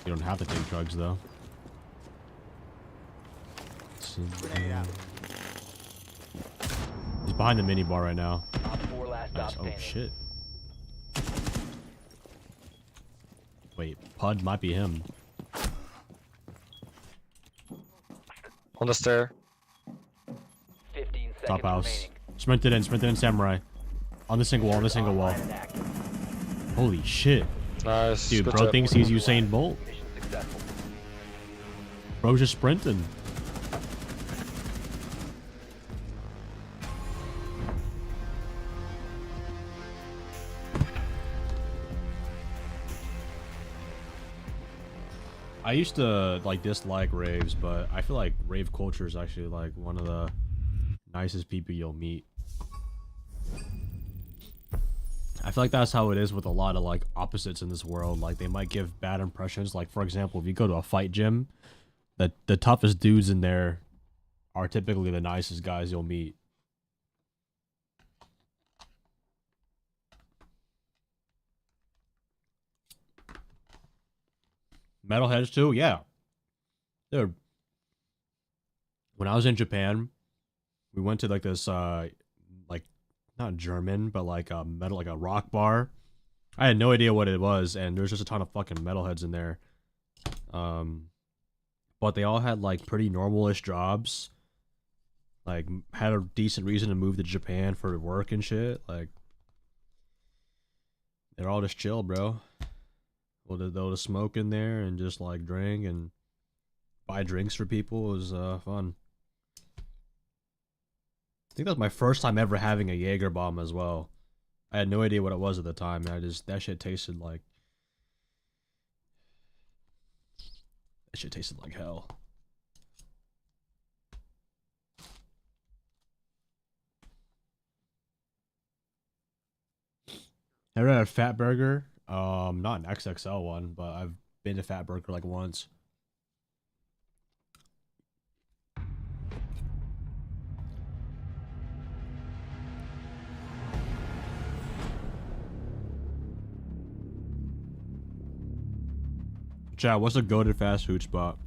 You don't have to take drugs though. Grenade out. He's behind the mini bar right now. Op 4 last Nice. stop Oh standing. shit. Wait, Pud might be him. On the stair. 15 seconds Top house. remaining. Sprinted in, samurai. On the single wall, Online and active. Holy shit. Nice. Dude, Good bro job. thinks he's Usain Bolt. Mission successful. Bro's just sprinting. I used to like dislike raves, but I feel like rave culture is actually like one of the nicest people you'll meet. I feel like that's how it is with a lot of like opposites in this world. Like they might give bad impressions. Like for example, if you go to a fight gym, the toughest dudes in there are typically the nicest guys you'll meet. Metalheads too, yeah. Dude, when I was in Japan, we went to like this like not German, but like a metal, like a rock bar. I had no idea what it was, and there's just a ton of fucking metalheads in there. But they all had like pretty normal-ish jobs. Like had a decent reason to move to Japan for work and shit. Like they're all just chill, bro. They'll just smoke in there and just like drink and buy drinks for people. It was fun. I think that was my first time ever having a Jaeger bomb as well. I had no idea what it was at the time. That shit tasted like hell. Ever had a Fat Burger? Not an XXL one, but I've been to Fat Burger like once. chat, what's a goated fast food spot?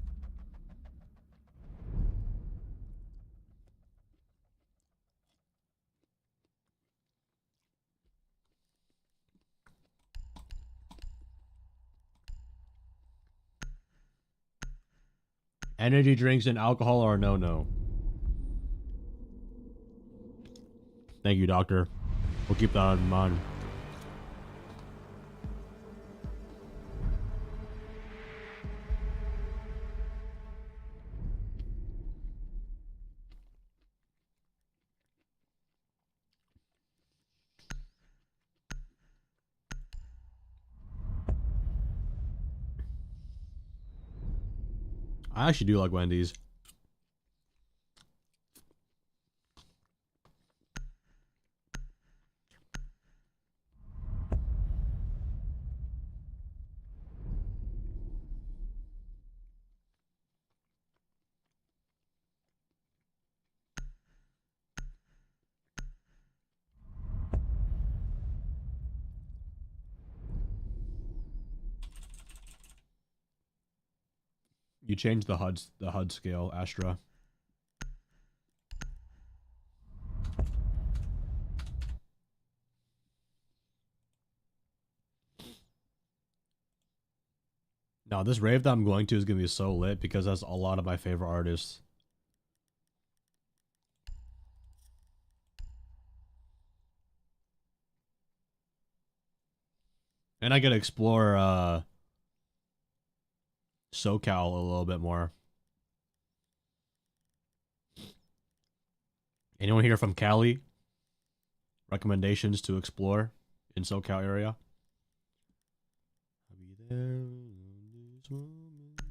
Energy drinks and alcohol are no. Thank you, doctor. We'll keep that in mind. I actually do like Wendy's. You changed the HUD scale, Astra. Now this rave that I'm going to is gonna be so lit because that's a lot of my favorite artists. And I get to explore SoCal a little bit more. Anyone here from Cali? Recommendations to explore in SoCal area? I'll be there in these moments.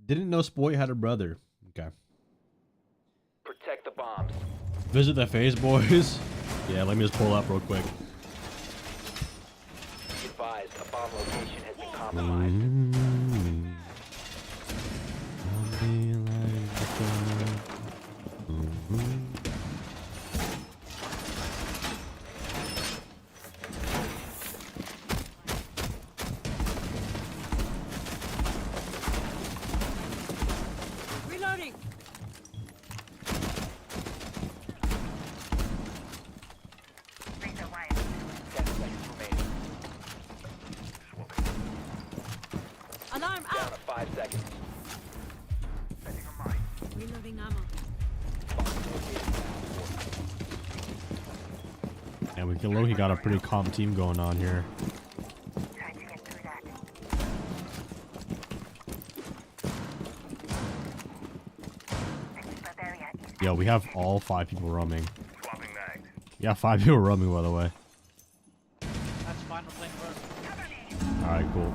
Didn't know Spoy had a brother. Okay. Protect the bombs. Visit the Phase Boys. Yeah, let me just pull up real quick. Be advised, a bomb location has been compromised. Reloading. Razor wire. 10 seconds remaining. Alarm Down out. to 5 seconds. Reloading ammo. And we can low-key got a pretty calm team going on here. Try to get through that. Next area is Yo, we have all 5 people roaming. Yeah, 5 people roaming, by the way. That's fine. I'm playing first. Alright, cool.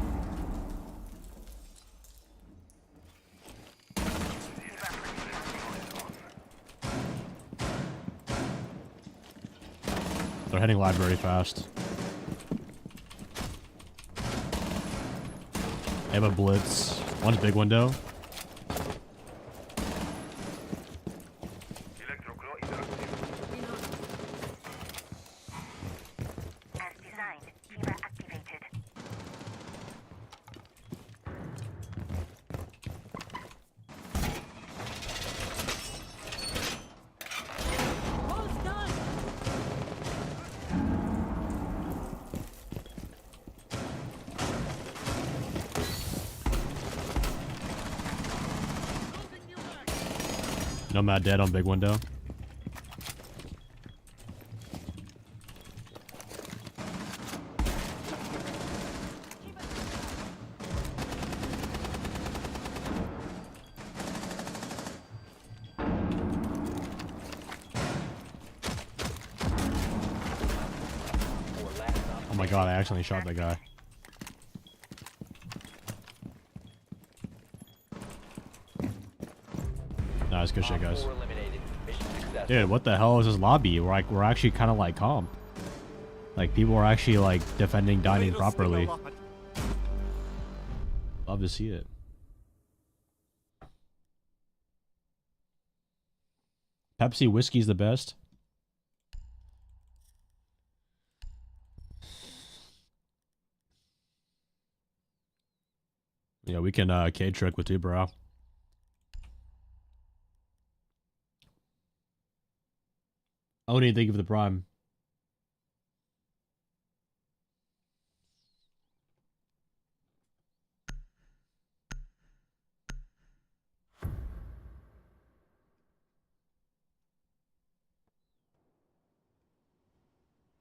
They're heading library fast. They have a blitz. One's big window. as designed. Lever activated. Almost done. Nomad dead on big window. Oh my god, I accidentally shot that guy. Nah, it's good shit, guys. Dude, what the hell is this lobby? We're actually kind of like comp. Like people are actually like defending dining properly. Love to see it. Pepsi whiskey's the best. Yeah, we can K trick with you, bro. Oni, thank you for the prime.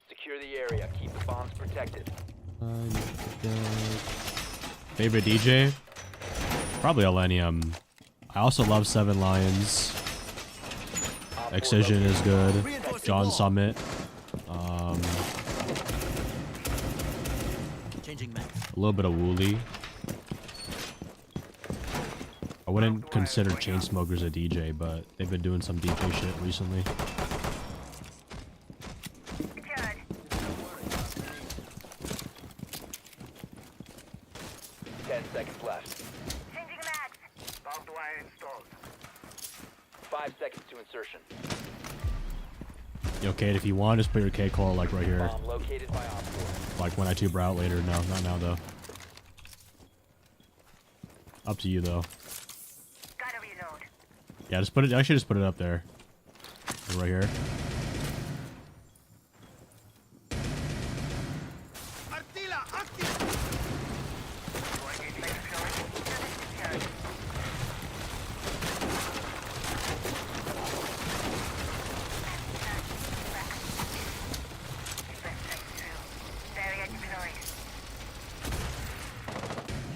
Secure the area. Keep the bombs protected. Favorite DJ? Probably Elenium. I also love Seven Lions. Excision is good. John Summit. Changing max. A little bit of Wooly. I wouldn't consider Chainsmokers a DJ, but they've been doing some DJ shit recently. Secured. 10 seconds left. Changing mags. Barbed wire installed. 5 seconds to insertion. Yo, Kate, if you want, just put your K call like right here. Bomb located by Op 4. Like when I tuber out later. No, not now though. Up to you though. Gotta reload. Yeah, just put it. Actually, just put it up there. Right here.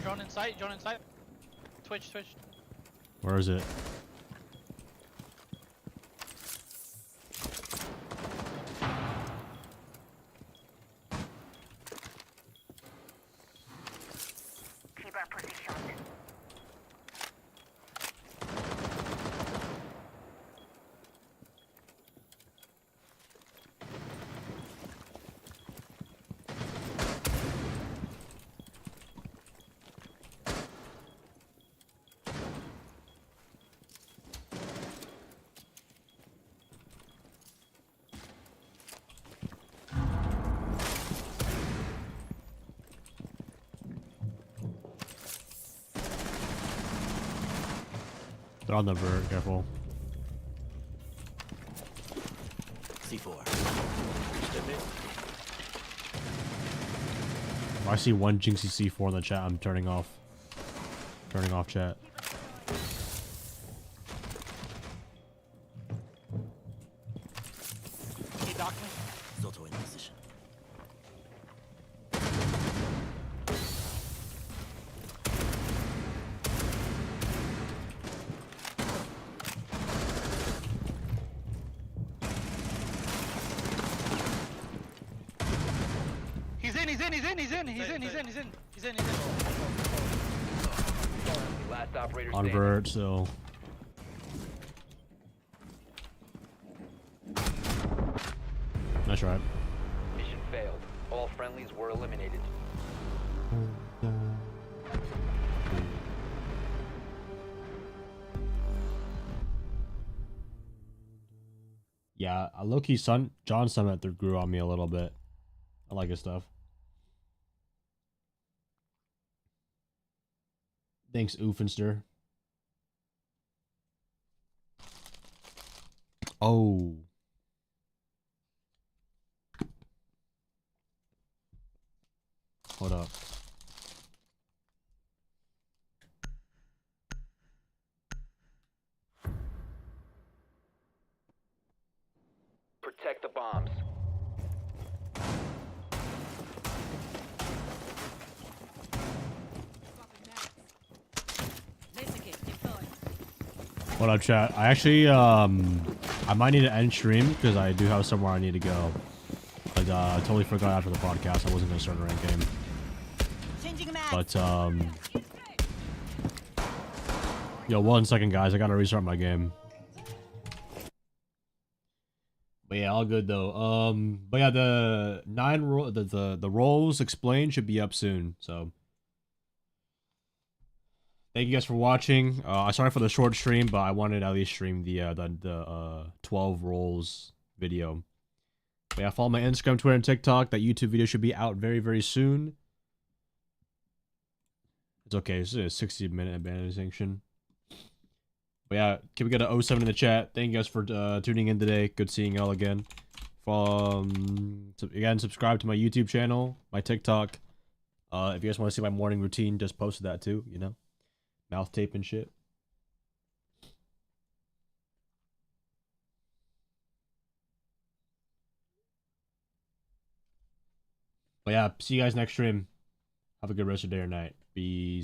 Drone in sight, drone in sight. Twitch, twitch. Where is it? Keep our position. They're on the vert. Careful. C4. If I see one Jinxie C4 in the chat, I'm turning off. Turning off chat. He docked me. Zoto in position. He's in, he's in, he's in, he's in, he's in, he's in, he's in, he's in, he's in. Last operator On standing. vert, so. Nice try. Mission failed. All friendlies were eliminated. Yeah, low-key John Summit grew on me a little bit. I like his stuff. Thanks, Oofenster. Oh. Hold up. Protect the bombs. What up, chat? I actually, I might need to end stream because I do have somewhere I need to go. But I totally forgot after the podcast I wasn't gonna start a ranked game. But yo, 1 second, guys. I gotta restart my game. But yeah, all good though. But yeah, the the roles explained should be up soon. So thank you guys for watching. Sorry for the short stream, but I wanted to at least stream the 12 roles video. But yeah, follow my Instagram, Twitter, and TikTok. That YouTube video should be out very, very soon. It's okay. It's a 60-minute abandoned sanction. But yeah, can we get a 07 in the chat? Thank you guys for tuning in today. Good seeing y'all again. Again, subscribe to my YouTube channel, my TikTok. If you guys want to see my morning routine, just posted that too, you know? Mouth tape and shit. But yeah, see you guys next stream. Have a good rest of your day or night. Peace.